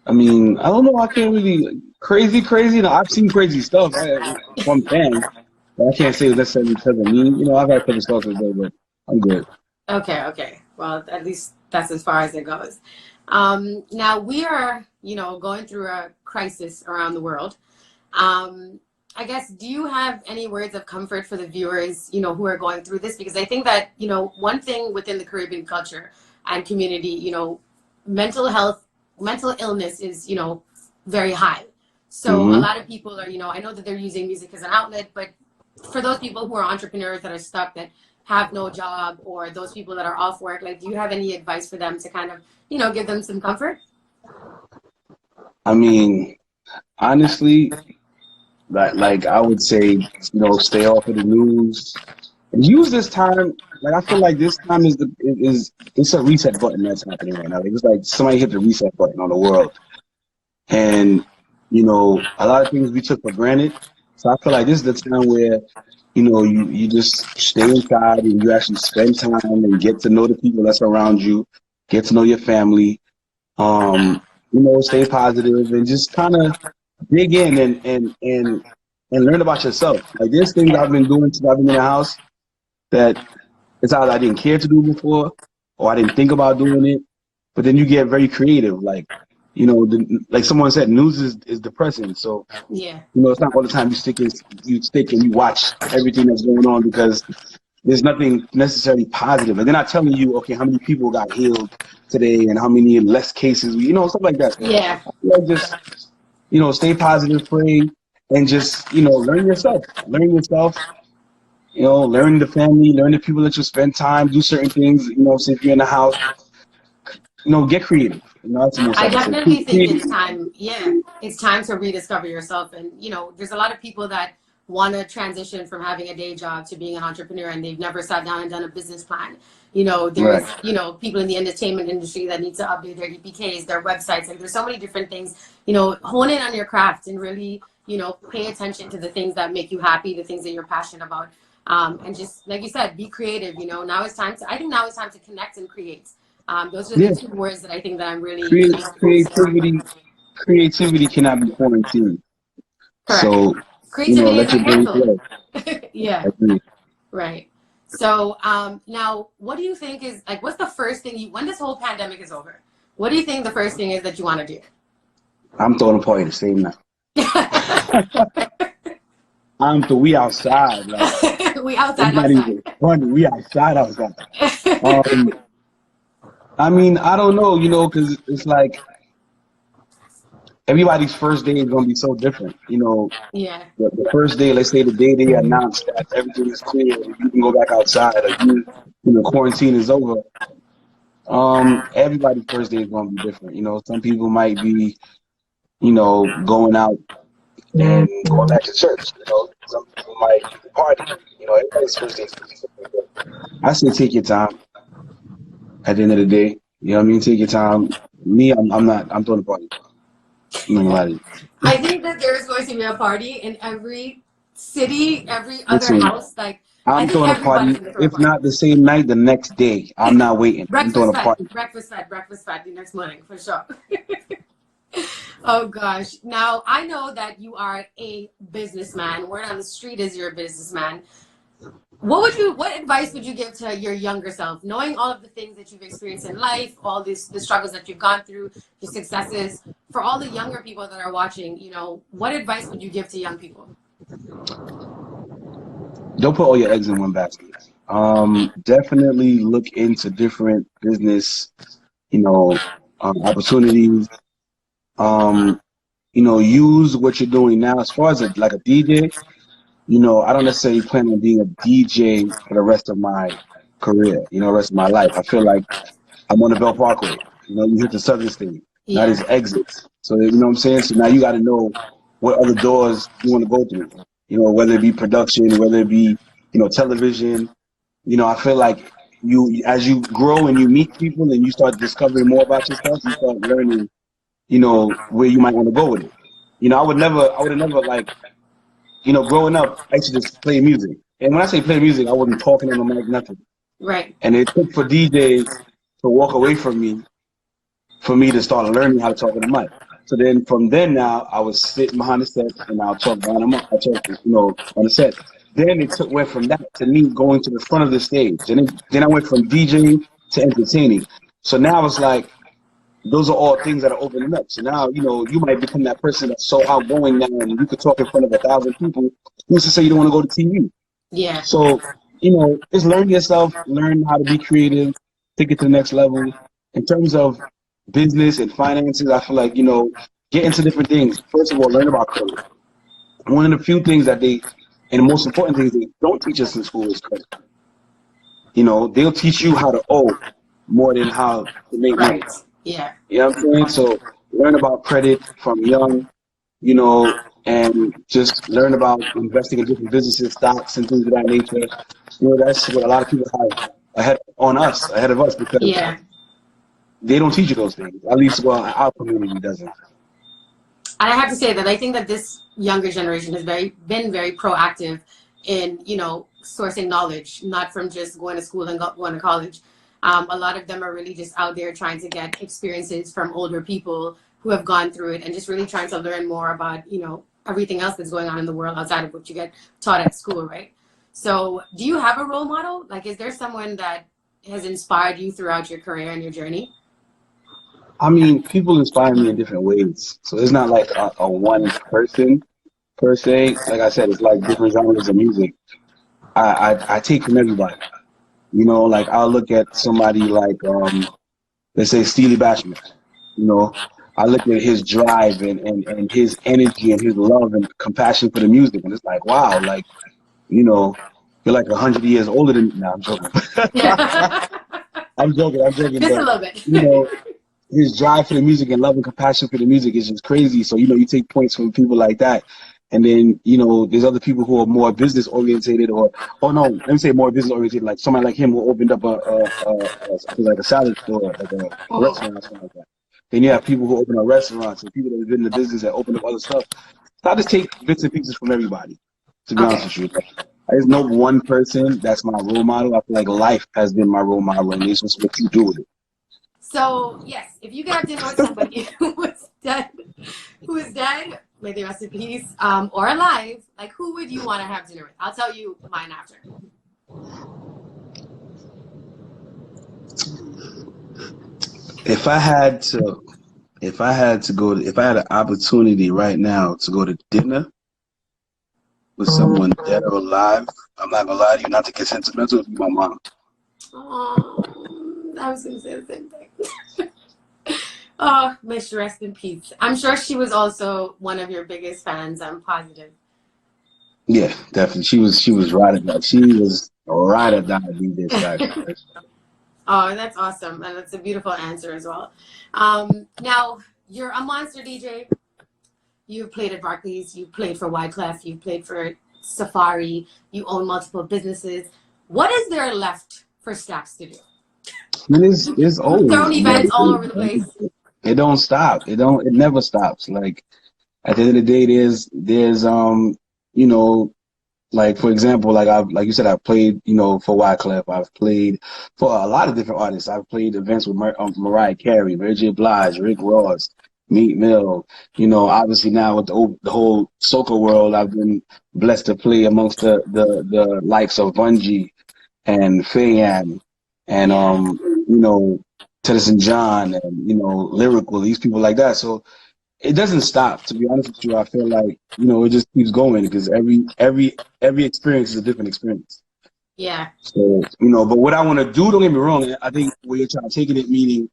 I mean, I don't know. I can't really crazy. No, I've seen crazy stuff from fans, but I can't say it's necessarily because of me. I've had a couple stalkers though, but I'm good. Okay. Well, at least that's as far as it goes. Now we are, going through a crisis around the world. Um, I guess, do you have any words of comfort for the viewers, who are going through this? Because I think that, one thing within the Caribbean culture and community, mental health, mental illness is, very high. So a lot of people are, I know that they're using music as an outlet, but for those people who are entrepreneurs that are stuck, that have no job, or those people that are off work, like, do you have any advice for them to kind of, give them some comfort? I mean, honestly, like I would say, stay off of the news and use this time. Like, I feel like this time it's a reset button that's happening right now. Like, it's like somebody hit the reset button on the world, and a lot of things we took for granted. So I feel like this is the time where you just stay inside and you actually spend time and get to know the people that's around you, get to know your family. Stay positive and just kind of dig in and learn about yourself. Like, there's things I've been doing since I've been in the house that it's either I didn't care to do before or I didn't think about doing it. But then you get very creative. Like, like someone said, news is depressing. So yeah, it's not all the time you stick and you watch everything that's going on, because there's nothing necessarily positive. And they're not telling you, okay, how many people got healed today and how many less cases, stuff like that. Yeah. Just, stay positive, pray, and just, learn yourself. Learn yourself, learn the family, learn the people that you spend time, do certain things, so if you're in the house, get creative. That's the most I definitely think it's time. Yeah, it's time to rediscover yourself. And, there's a lot of people that want to transition from having a day job to being an entrepreneur, and they've never sat down and done a business plan. There's, right. People in the entertainment industry that need to update their EPKs, their websites. Like, there's so many different things, hone in on your craft and really, pay attention to the things that make you happy, the things that you're passionate about. And just, like you said, be creative. Now it's time to connect and create. Those are the two words that I think that I'm really creativity cannot be quarantined. Correct. So creativity let your brain flow. Yeah. Right. So now, what do you think is, like, what's the first thing when this whole pandemic is over, what do you think the first thing is that you want to do? I'm throwing a party the same night. We outside. Like, we outside. It's not even funny. We outside. I mean, I don't know, because it's like everybody's first day is going to be so different. Yeah. The first day, let's say the day they announced that everything is clear, you can go back outside, or quarantine is over. Everybody's first day is going to be different. Some people might be, going out and going back to church. Some people might party. Everybody's first day is going to be different. I say take your time. At the end of the day, take your time. Me, I'm throwing a party. I think that there's going to be a party in every city, every other house. Like, I'm throwing a party. If not the same night, the next day. I'm not waiting. I'm throwing a party. Breakfast fed the next morning for sure. Oh gosh. Now, I know that you are a businessman. Word on the street is you're a businessman. What advice would you give to your younger self, knowing all of the things that you've experienced in life, all the struggles that you've gone through, your successes? For all the younger people that are watching, what advice would you give to young people? Don't put all your eggs in one basket. Definitely look into different business, opportunities. Use what you're doing now. As far as like a DJ, I don't necessarily plan on being a DJ for the rest of my career, rest of my life. I feel like I'm on the Bell Parkway. You hit the Southern State. Yeah. Now there's exits. So, what I'm saying? So now you got to know what other doors you want to go through, whether it be production, whether it be, television. I feel like as you grow and you meet people and you start discovering more about yourself, you start learning, where you might want to go with it. I would have never like, growing up, I used to just play music. And when I say play music, I wasn't talking on the mic, nothing. Right. And it took for DJs to walk away from me for me to start learning how to talk on the mic. So then from then now, I was sitting behind the set and I'll talk behind the mic. I talk, on the set. Then went from that to me going to the front of the stage. And then I went from DJing to entertaining. So now it's like, those are all things that are opening up. So now, you might become that person that's so outgoing now, and you could talk in front of 1,000 people. Who's to say you don't want to go to TV? Yeah. So, just learn yourself, learn how to be creative, take it to the next level. In terms of business and finances, I feel like, get into different things. First of all, learn about credit. One of the few things and the most important things they don't teach us in school is credit. They'll teach you how to owe more than how to make money. Right. Yeah. You know what I'm saying? So learn about credit from young, and just learn about investing in different businesses, stocks, and things of that nature. That's what a lot of people have ahead of us, because Yeah. they don't teach you those things. At least, well, our community doesn't. And I have to say that I think that this younger generation has been very proactive in, sourcing knowledge, not from just going to school and going to college. A lot of them are really just out there trying to get experiences from older people who have gone through it, and just really trying to learn more about, everything else that's going on in the world outside of what you get taught at school, right? So do you have a role model? Like, is there someone that has inspired you throughout your career and your journey? I mean, people inspire me in different ways. So it's not like a one person per se. Like I said, it's like different genres of music. I take from everybody. Like I'll look at somebody like, let's say Steely Bashman. I look at his drive and his energy and his love and compassion for the music, and it's like, wow, like, you're like 100 years older than me. No, I'm joking. I'm joking, Just but a little bit. his drive for the music and love and compassion for the music is just crazy. So, you take points from people like that. And then, there's other people who are more business orientated, or no, let me say more business oriented, like somebody like him who opened up like a salad store, like a restaurant or something like that. Then you have people who open up restaurants and people that have been in the business that open up other stuff. So I just take bits and pieces from everybody, to be honest with you. There's no one person that's my role model. I feel like life has been my role model, and it's just what you do with it. So yes, if you could have dinner with somebody who is dead, may they rest in peace, or alive, like who would you want to have dinner with? I'll tell you mine after. If I had an opportunity right now to go to dinner with someone dead or alive, I'm not gonna lie to you, not to get sentimental, it'd be my mom. Oh, I was gonna say the same thing. Oh, may she rest in peace. I'm sure she was also one of your biggest fans. I'm positive. Yeah, definitely. She was right at that. She was right at that DJ Stakz. Oh, that's awesome, and that's a beautiful answer as well. Now you're a monster DJ. You've played at Barclays. You played for Wyclef. You played for Safari. You own multiple businesses. What is there left for Stakz to do? I mean, it's always thrown events all over the place. It don't stop. It never stops. Like at the end of the day, there's like for example, like you said, I've played for Wyclef. I've played for a lot of different artists. I've played events with Mariah Carey, Mary J. Blige, Rick Ross, Meek Mill. Obviously now with the whole soca world, I've been blessed to play amongst the likes of Bungie and Fayan and Teddyson John and Lyrical, these people like that. So it doesn't stop. To be honest with you, I feel like it just keeps going, because every experience is a different experience. Yeah. So but what I want to do, don't get me wrong, I think where you're trying to take it, meaning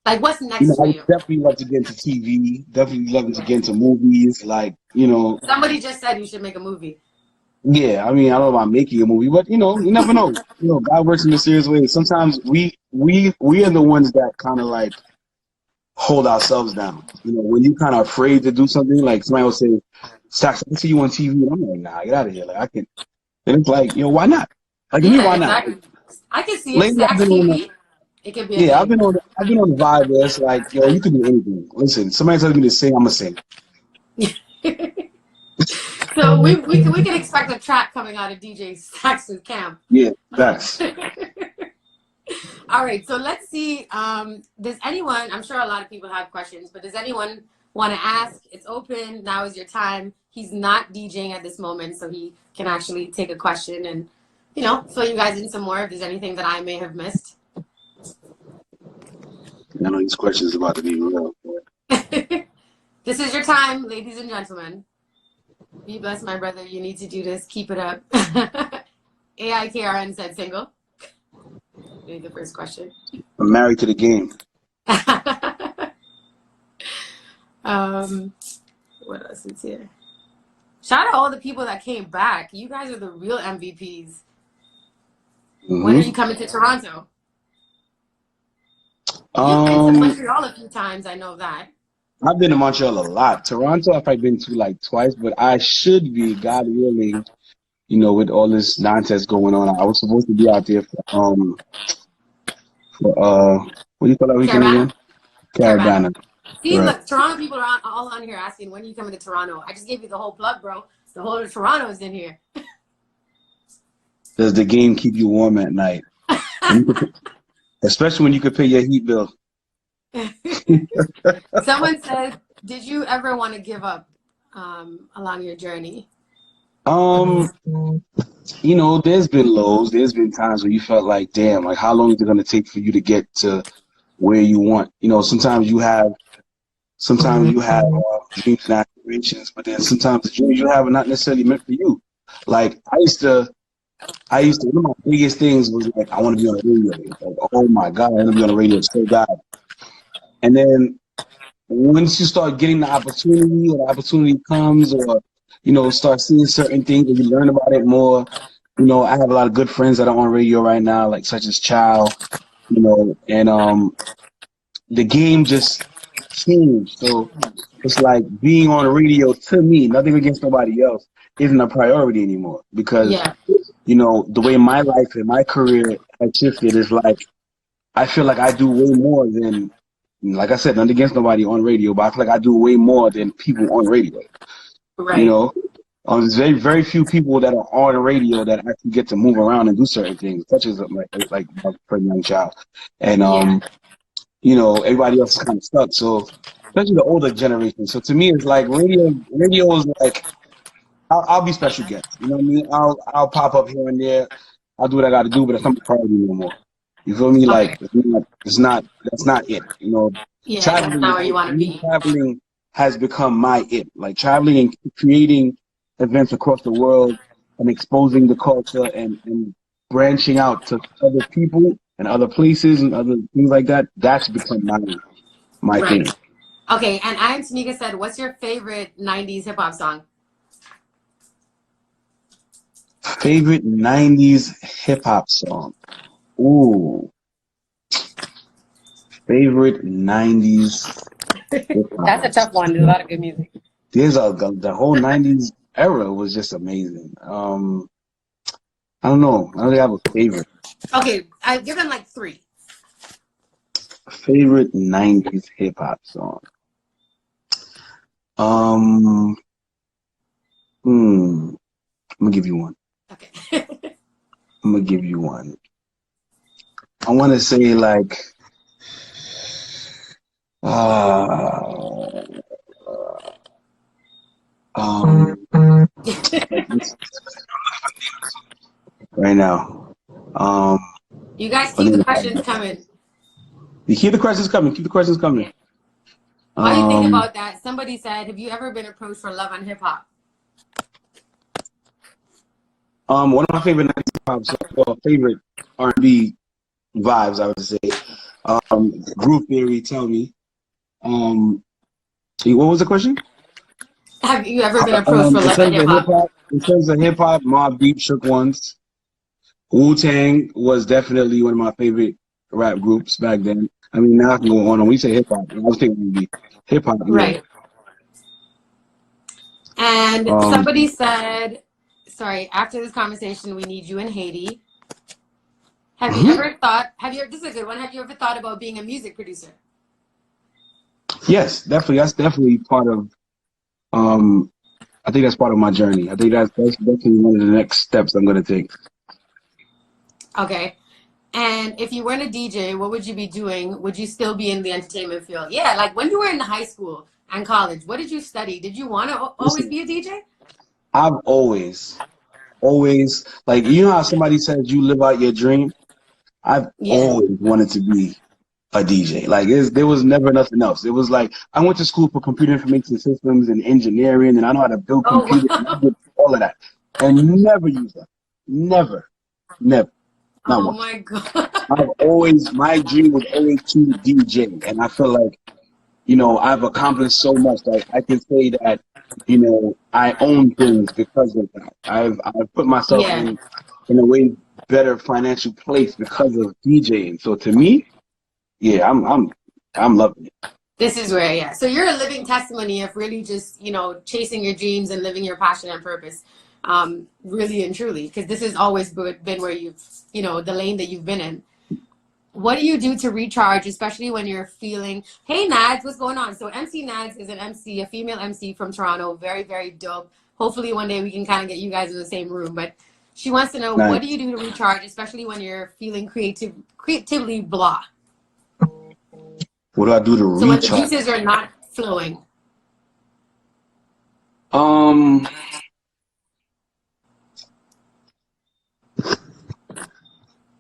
like what's next for you? I definitely love to get into TV. Definitely love to get into movies. Like somebody just said you should make a movie. Yeah, I mean, I don't know about making a movie, but you never know. God works in mysterious ways. Sometimes we are the ones that kind of like hold ourselves down. When you kind of afraid to do something, like somebody will say, "Stakz, I can see you on TV," and I'm like, "Nah, get out of here." Like I can. And it's like, why not? Like me, why not? Exactly. I can see it. Lately, Stakz TV. It could be. I've been on the vibe where it's like, you can do anything. Listen, somebody tells me to sing, I'm gonna sing. So we can expect a track coming out of DJ Stakz's camp. Yeah, that's. All right, so let's see. Does anyone? I'm sure a lot of people have questions, but does anyone want to ask? It's open. Now is your time. He's not DJing at this moment, so he can actually take a question and fill you guys in some more if there's anything that I may have missed. I know these questions about to be real. This is your time, ladies and gentlemen. Be blessed, my brother. You need to do this. Keep it up. AIKRN said single. Maybe the first question. I'm married to the game. What else is here? Shout out to all the people that came back. You guys are the real MVPs. Mm-hmm. When are you coming to Toronto? You've been to Montreal a few times. I know that. I've been to Montreal a lot. Toronto, I've been to like twice, but I should be, God willing, you know, with all this nonsense going on. I was supposed to be out there for what do you call that weekend again? Kerra Denel. See, right. Look, Toronto people are all on here asking, when are you coming to Toronto? I just gave you the whole plug, bro. The whole of Toronto is in here. Does the game keep you warm at night? Especially when you could pay your heat bill. Someone said, did you ever want to give up along your journey? You know, there's been lows. There's been times where you felt like, damn, like how long is it going to take for you to get to where you want? You know, sometimes you have dreams and aspirations, but then sometimes the dreams you have are not necessarily meant for you. Like I used to, one of my biggest things was like, I want to be on the radio. Like, oh my God, I want to be on the radio so bad. And then once you start getting the opportunity, or the opportunity comes, or, you know, start seeing certain things and you learn about it more. You know, I have a lot of good friends that are on radio right now, like such as Chow, you know, and the game just changed. So it's like being on the radio, to me, nothing against nobody else, isn't a priority anymore, because you know, the way my life and my career has shifted is like, I feel like I do way more than, like I said, nothing against nobody on radio, but I feel like I do way more than people on radio. Right. You know, there's very, very few people that are on the radio that actually get to move around and do certain things, such as like my friend Young Child. And, you know, everybody else is kind of stuck. So, especially the older generation. So to me, it's like radio is like, I'll be special guest. You know what I mean? I'll pop up here and there. I'll do what I got to do, but it's not a priority no more. You feel me? Like that's not it. You know, traveling, that's not where you want to be. Traveling has become my it. Like traveling and creating events across the world and exposing the culture and branching out to other people and other places and other things like that. That's become my thing. Okay, and I am Tanika said, what's your favorite 90s hip hop song? Favorite 90s hip hop song. Ooh. Favorite 90s hip hop. That's a tough one. There's a lot of good music. The whole 90s era was just amazing. I don't know. I don't think I have a favorite. Okay, I've given like 3. Favorite 90s hip hop song. I'm gonna give you one. Okay. I'm gonna give you one. I want to say like, right now. You guys keep the questions coming. You keep the questions coming. Keep the questions coming. While you think about that, somebody said, have you ever been approached for love on hip hop? One of my favorite 90s hip hop songs, well, favorite R&B vibes, I would say. Groove Theory, Tell Me. What was the question? Have you ever been approached for love on hip hop? In terms of hip hop, Mobb Deep, Shook Ones. Wu-Tang was definitely one of my favorite rap groups back then. I mean, now I can go on. When we say hip hop, I was thinking hip hop. Right. And somebody said, sorry, after this conversation, we need you in Haiti. Have you ever thought, this is a good one, have you ever thought about being a music producer? Yes, definitely. That's definitely part of, I think that's part of my journey. I think that's definitely one of the next steps I'm going to take. Okay. And if you weren't a DJ, what would you be doing? Would you still be in the entertainment field? Yeah, like when you were in high school and college, what did you study? Did you want to always be a DJ? I've always, like, you know how somebody says you live out your dream? I've always wanted to be a DJ. Like there was never nothing else. It was like I went to school for computer information systems and engineering, and I know how to build Oh, computers and I did all of that, and never used that. Never, never, not oh once. my God. My dream was always to DJ, and I feel like, I've accomplished so much. Like I can say that, I own things because of that. I've put myself Yeah, in a way better financial place because of DJing. So to me, yeah, I'm loving it. this is where, yeah. So you're a living testimony of really just, chasing your dreams and living your passion and purpose, really and truly, because this has always been where you've, the lane that you've been in. What do you do to recharge, especially when you're feeling, hey, Nads, what's going on? So MC Nads is an MC, a female MC from Toronto. Very, very dope. Hopefully one day we can kind of get you guys in the same room. But she wants to know, Nice. what do you do to recharge, especially when you're feeling creatively blah? What do I do to So when the recharge? juices are not flowing.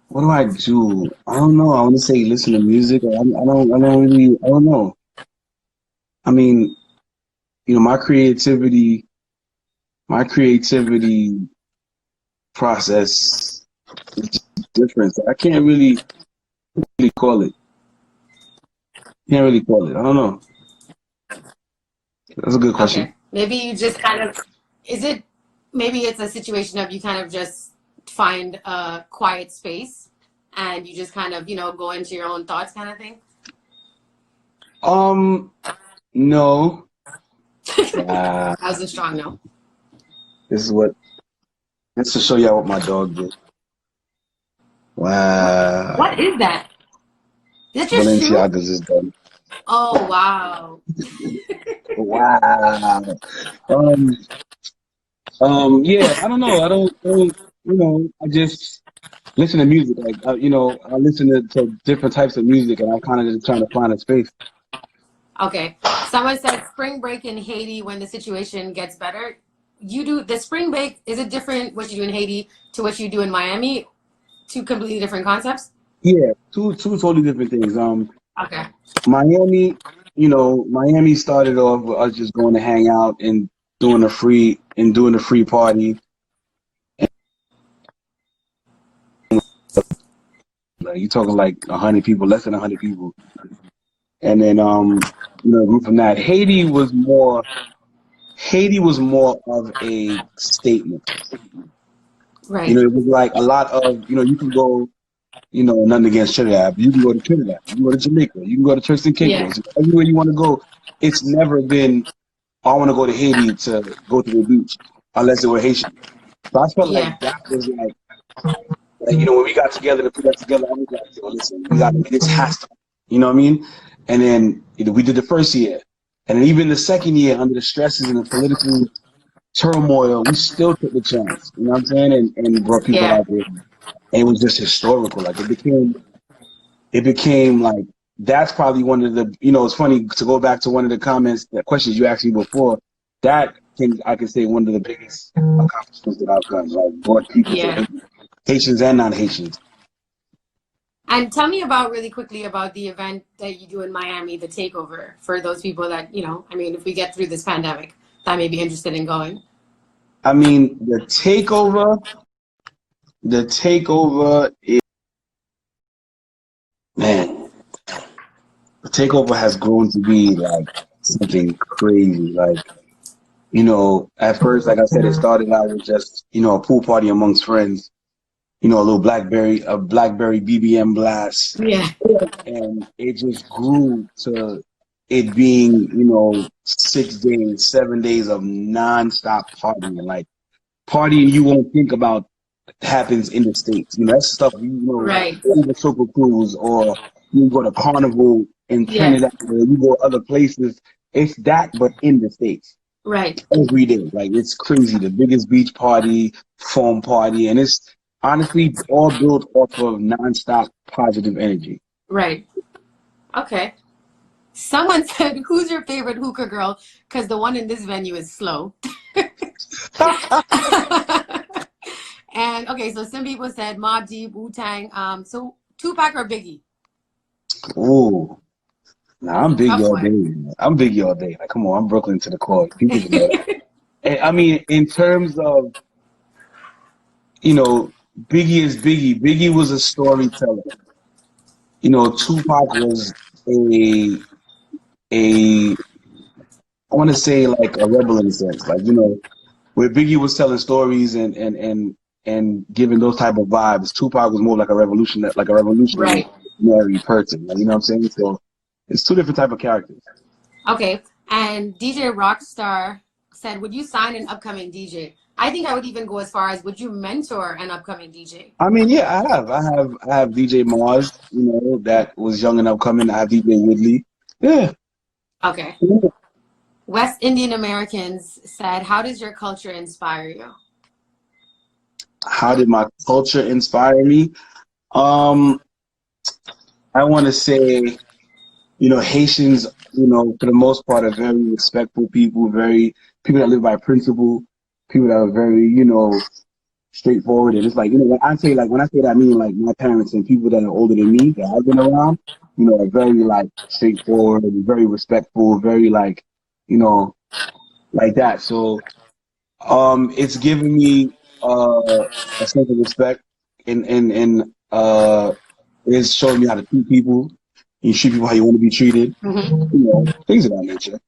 What do I do? I don't know. I want to say listen to music. I don't know. I mean, my creativity process is just different. So I can't really call it. Can't really call it. I don't know. That's a good question. Okay. Maybe you just kind of, maybe it's a situation of you kind of just find a quiet space and you just kind of, go into your own thoughts kind of thing? No. That was a strong no. This to show y'all what my dog did. Wow. What is that? Is that your shoe? Balenciaga's is done. Oh, wow. Wow. Yeah, I don't know. I don't, I just listen to music. Like, I listen to different types of music, and I'm kind of just trying to find a space. Okay. Someone said spring break in Haiti when the situation gets better. You do the spring break. Is it different what you do in Haiti to what you do in Miami? Two completely different concepts? Yeah, two totally different things. Okay. Miami started off with us just going to hang out and doing a free party. You're talking like 100 people, less than 100 people. And then, a group from that. Haiti was more of a statement. Right. It was like a lot of, you can go, nothing against Trinidad, but you can go to Trinidad, you can go to Jamaica, you can go to Turks and Caicos, everywhere you want to go. It's never been, I want to go to Haiti to go to the beach, unless it were Haitian. So I felt like that was like, when we got together to put that together, I was like, listen, this has to, you know what I mean? And then we did the first year. And then even the second year, under the stresses and the political turmoil, we still took the chance, you know what I'm saying? And brought people out there. And it was just historical. Like it became like, that's probably one of the, it's funny to go back to one of the questions you asked me before. I can say one of the biggest accomplishments that I've done, like brought people to Haitians and non-Haitians. And tell me really quickly about the event that you do in Miami, the takeover, for those people that, if we get through this pandemic, that may be interested in going. I mean, the takeover is, man, the takeover has grown to be like something crazy. Like, at first, like I said, it started out with just, a pool party amongst friends. A little BlackBerry BBM blast. Yeah. And it just grew to it being, 6 days, 7 days of nonstop partying. Like partying you won't think about happens in the States. That's stuff, Right. Over Circle Cruise, or you go to Carnival in Trinidad, or you go other places. It's that, but in the States. Right. Every day. Like it's crazy. The biggest beach party, foam party, and it's honestly all built off of nonstop positive energy. Right. Okay. Someone said, who's your favorite hookah girl? Because the one in this venue is slow. And okay, so some people said Mobb Deep, Wu-Tang. So Tupac or Biggie? Ooh. Nah, I'm That's a Biggie tough all day. one. Man. I'm Biggie all day. Like, come on, I'm Brooklyn to the core. People should know that. And, I mean, in terms of, you know, Biggie is Biggie. Biggie was a storyteller. You know, Tupac was a a I want to say like a rebel in a sense. Like, you know, where Biggie was telling stories and giving those type of vibes, Tupac was more like a Right. revolutionary person. Like, you know what I'm saying? So it's two different type of characters. Okay. And DJ Rockstar said, would you sign an upcoming DJ? I think I would even go as far as, would you mentor an upcoming DJ? I mean, yeah, I have DJ Mars, you know, that was young and upcoming. I have DJ Woodley. Yeah. Okay. West Indian Americans said, how does your culture inspire you? How did my culture inspire me? I want to say, you know, Haitians, you know, for the most part, are very respectful people, very people that live by principle, people that are very, you know, straightforward. And it's like, you know, when I say that, I mean like my parents and people that are older than me that I've been around, you know, are very like straightforward, very respectful, very like, you know, like that. So, it's given me a sense of respect and it's showing me how to treat people. You treat people how you want to be treated, Mm-hmm. you know, things of that nature.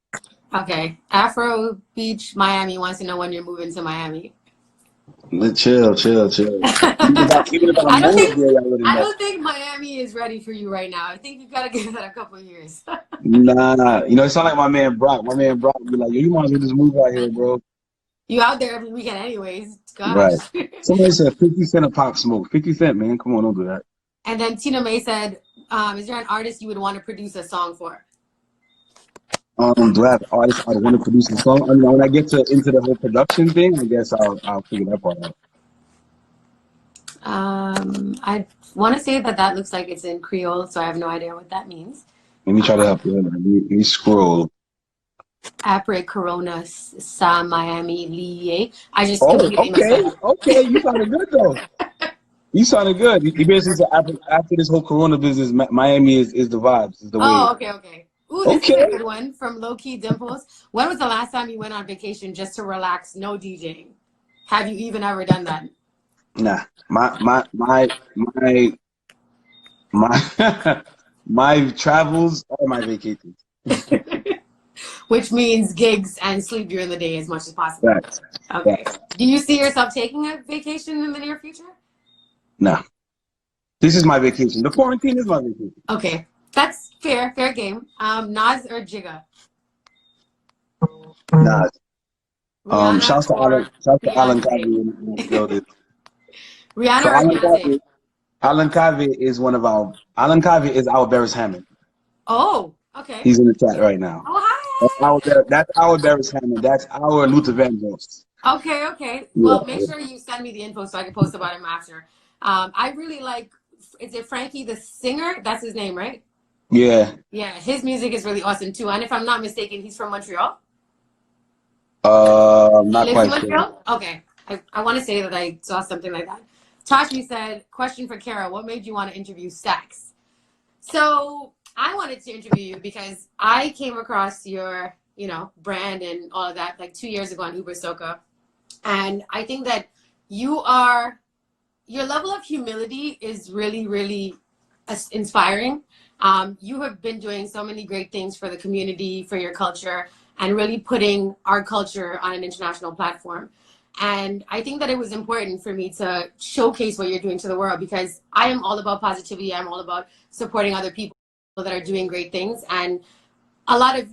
Okay. Afro Beach, Miami wants to know when you're moving to Miami. Chill, chill, chill. Even if I I don't moved think there, I wouldn't I know. don't think Miami is ready for you right now. I think you gotta give that a couple of years. Nah, you know, it's not like my man Brock. My man Brock would be like, yo, you might as well just move out here, bro. You out there every weekend anyways. Right. Gosh. Somebody said 50 Cent a pop smoke. 50 Cent, man. Come on, don't do that. And then Tina May said, is there an artist you would want to produce a song for? Do I have artists I want to produce a song? I mean, when I get into the whole production thing, I guess I'll figure that part out. I want to say that looks like it's in Creole, so I have no idea what that means. Let me try to help you. Let me scroll. Après Corona Sa Miami Lié. I just Oh, completely messed okay, that up. okay. You sounded good though. You sounded good. You basically said after this whole Corona business, Miami is the vibes, is the wave. Oh, okay, okay. Ooh, this is a Okay. good one from Low Key Dimples. When was the last time you went on vacation just to relax, no DJing? Have you even ever done that? Nah, my my travels are my vacations. Which means gigs and sleep during the day as much as possible. Facts. Okay. Facts. Do you see yourself taking a vacation in the near future? Nah, this is my vacation. The quarantine is my vacation. Okay. That's fair game. Nas or Jigga? Nah. Rihanna Shouts to or Alan Beyonce? Covey in the building. Rihanna So or Beyonce? Alan Covey is Alan Covey is our Barris Hammond. Oh, okay. He's in the chat right now. Oh, That's our Barris Hammond. That's our Luther Vandross. hi. Okay. Yeah. Well, make sure you send me the info so I can post about him after. I really like, is it Frankie the singer? That's his name, right? Yeah. Yeah, his music is really awesome too. And if I'm not mistaken, he's from Montreal. I'm not Lives in quite sure. Montreal? Okay. I want to say that I saw something like that. Tashi said, question for Kerra, what made you want to interview Stakz? So I wanted to interview you because I came across your, brand and all of that like 2 years ago on Uber Soca. And I think that your level of humility is really, really inspiring. You have been doing so many great things for the community, for your culture, and really putting our culture on an international platform. And I think that it was important for me to showcase what you're doing to the world because I am all about positivity. I'm all about supporting other people that are doing great things. And a lot of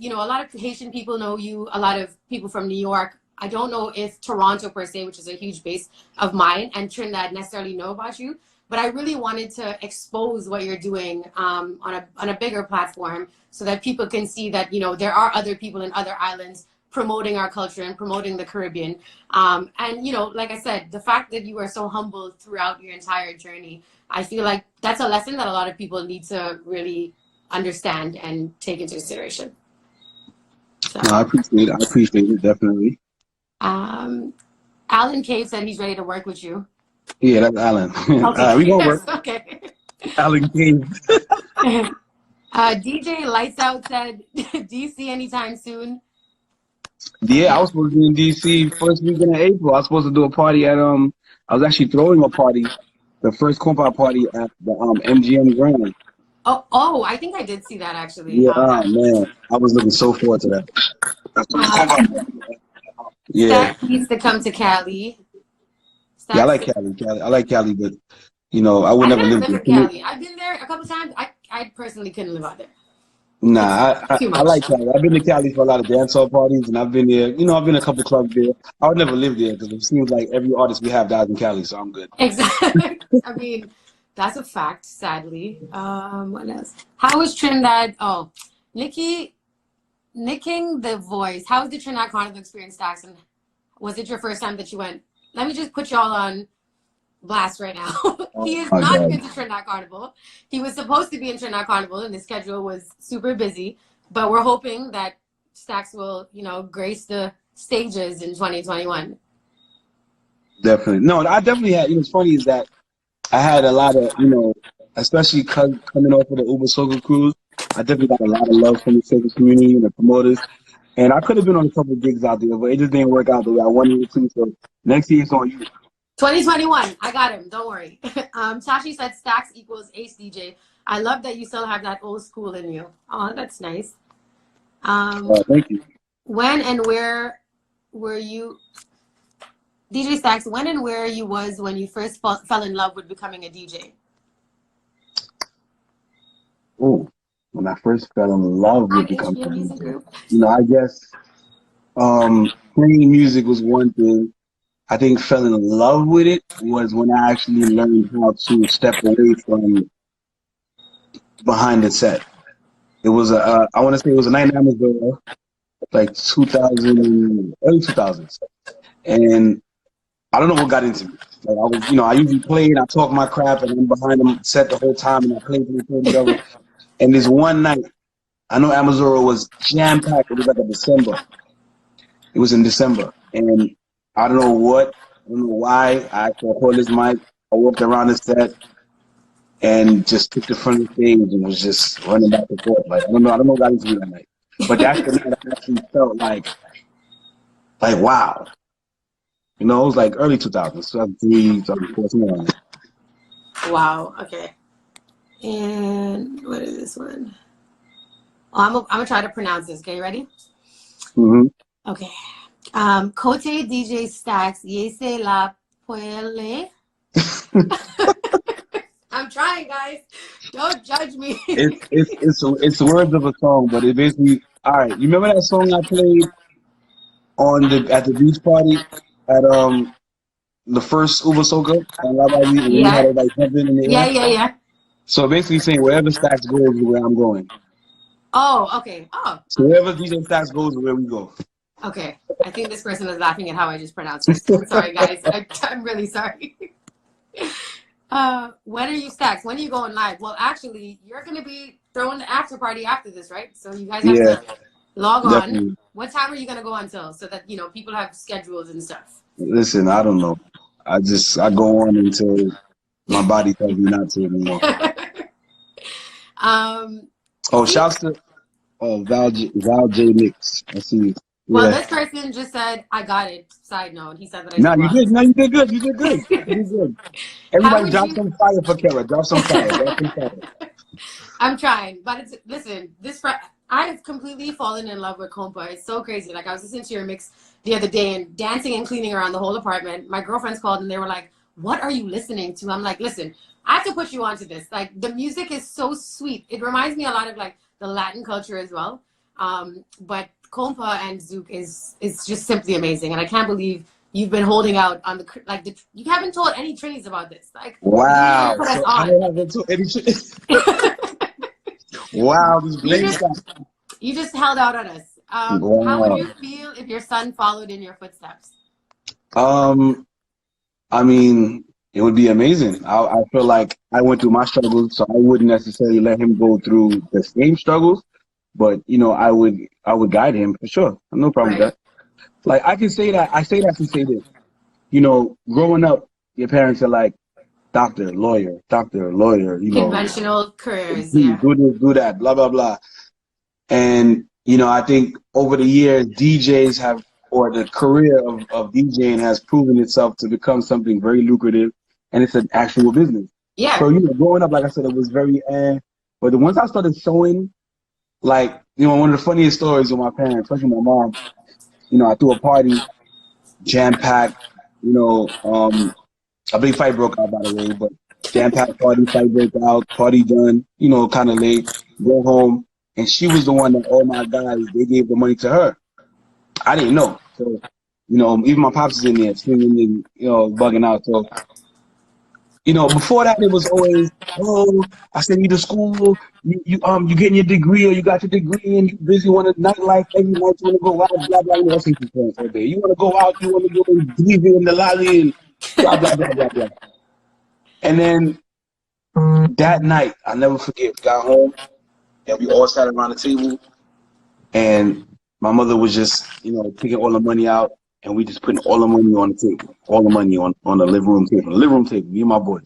Haitian people know you, a lot of people from New York. I don't know if Toronto per se, which is a huge base of mine, and Trinidad necessarily know about you. But I really wanted to expose what you're doing on a bigger platform so that people can see that, there are other people in other islands promoting our culture and promoting the Caribbean. And, like I said, the fact that you are so humble throughout your entire journey, I feel like that's a lesson that a lot of people need to really understand and take into consideration. So, No, I appreciate it, definitely. Alan Cave said he's ready to work with you. Yeah, that's Alan. Okay. We gonna work. Okay. Alan King. DJ Lights Out said, DC anytime soon. Yeah, I was supposed to be in DC first weekend of April. I was supposed to do a party at I was actually throwing a party, the first compound party at the MGM Grand. Oh, I think I did see that actually. Yeah, oh, man, I was looking so forward to that. That's the first compound party. Yeah, Stakz needs to come to Cali. yeah, I Stakz, like Cali. I like Cali, but you know, I would I've never never live lived there. in Cali. I've been there a couple times. I personally couldn't live out there. Nah, It's too I much. like Cali. I've been to Cali for a lot of dancehall parties, and I've been there. You know, I've been to a couple clubs there. I would never live there because it seems like every artist we have dies in Cali, so I'm good. Exactly. I mean, that's a fact, sadly. What else? How was Trinidad? Oh, Nicking the voice. How was the Trinidad Carnival experience, Stakz? And was it your first time that you went? Let me just put y'all on blast right now. He is My not God. been to Trinidad Carnival. He was supposed to be in Trinidad Carnival, and his schedule was super busy. But we're hoping that Stakz will, grace the stages in 2021. Definitely. No, I definitely had. You know, what's funny is that I had a lot of, especially coming off of the Uber Soca cruise, I definitely got a lot of love from the Soca community and the promoters. And I could have been on a couple of gigs out there, but it just didn't work out the way I wanted it to. So next year it's on you. 2021, I got him. Don't worry. Tashi said Stakz equals Ace DJ. I love that you still have that old school in you. Oh, that's nice. Thank you. When and where were you, DJ Stakz? When and where you was when you first fell in love with becoming a DJ? Oh, when I first fell in love with becoming a music DJ, group. I guess playing music was one thing. I think fell in love with it was when I actually learned how to step away from behind the set. It was I want to say it was a night in Amazon, like 2000, early 2000s, and I don't know what got into me. Like I was, I usually play and I talk my crap and I'm behind the set the whole time and I play whatever. And this one night, I know Amazon was jam packed. It was like a December. It was in December, and I don't know why. I called this mic. I walked around the set and just took the front of the stage and was just running back and forth. Like I don't know what got into me that night. But that's the night I actually felt like wow. It was like early 2000s, 2003, 2004, something like that. Wow. Okay. And what is this one? Oh, I'm gonna try to pronounce this. Okay, you ready? Mm-hmm. Okay. Cote DJ Stakz, Yese La Puele. I'm trying, guys. Don't judge me. It's words of a song, but it basically. All right, you remember that song I played at the beach party at the first Uber Soca and when we had everybody jumping in the air? Yeah. So basically saying wherever Stakz goes is where I'm going. Oh, okay. Oh. So wherever DJ Stakz goes is where we go. Okay. I think this person is laughing at how I just pronounced it. I'm sorry, guys. I'm really sorry. When are you Stakz? When are you going live? Well, actually, you're going to be throwing the after party after this, right? So you guys have to log on. Definitely. What time are you going to go until so that, people have schedules and stuff? Listen, I don't know. I go on until my body tells me not to anymore. Shouts to Val J Mix. I see you. Well, this person just said, I got it. Side note. He said that I you did good. You did good. Everybody drop some fire for Kerra. Drop some fire. I'm trying. But listen, I've completely fallen in love with compa. It's so crazy. Like I was listening to your mix the other day and dancing and cleaning around the whole apartment. My girlfriends called and they were like, what are you listening to? I'm like, listen, I have to put you onto this. Like the music is so sweet. It reminds me a lot of like the Latin culture as well. But compa and zouk is just simply amazing. And I can't believe you've been holding out on you haven't told any Trinis about this. Like, wow. Put us So on. I don't have told any Wow, you just held out on us. Wow. How would you feel if your son followed in your footsteps? I mean, it would be amazing. I feel like I went through my struggles, so I wouldn't necessarily let him go through the same struggles, but I would guide him for sure. No problem with that. Like I can say that. I say that to say this. Growing up, your parents are like, doctor, lawyer, you know, Conventional careers, do yeah. this, do that, blah, blah, blah. And, you know, I think over the years, DJs have, or the career of DJing has proven itself to become something very lucrative, and it's an actual business. Yeah. So, you know, growing up, like I said, it was very, but once I started showing, like, you know, one of the funniest stories with my parents, especially my mom, you know, I threw a party, jam-packed, you know, a big fight broke out, by the way, but jam-packed party, fight broke out, party done, you know, kind of late, go home, and she was the one that all my guys, they gave the money to her. I didn't know. So, you know, even my pops is in there singing and, you know, bugging out. So, you know, before that, it was always, oh, I sent you to school, you getting your degree, or you got your degree, and you busy on the nightlife every night, you want to go out, blah, blah, you know, that's what parents all day. You want to go out, you want to go and leave in the lobby, and blah, blah, blah, blah, blah. And then that night, I'll never forget, we got home, and we all sat around the table, and my mother was just, you know, taking all the money out, and we just putting all the money on the table, all the money on the living room table. The living room table, me and my boys.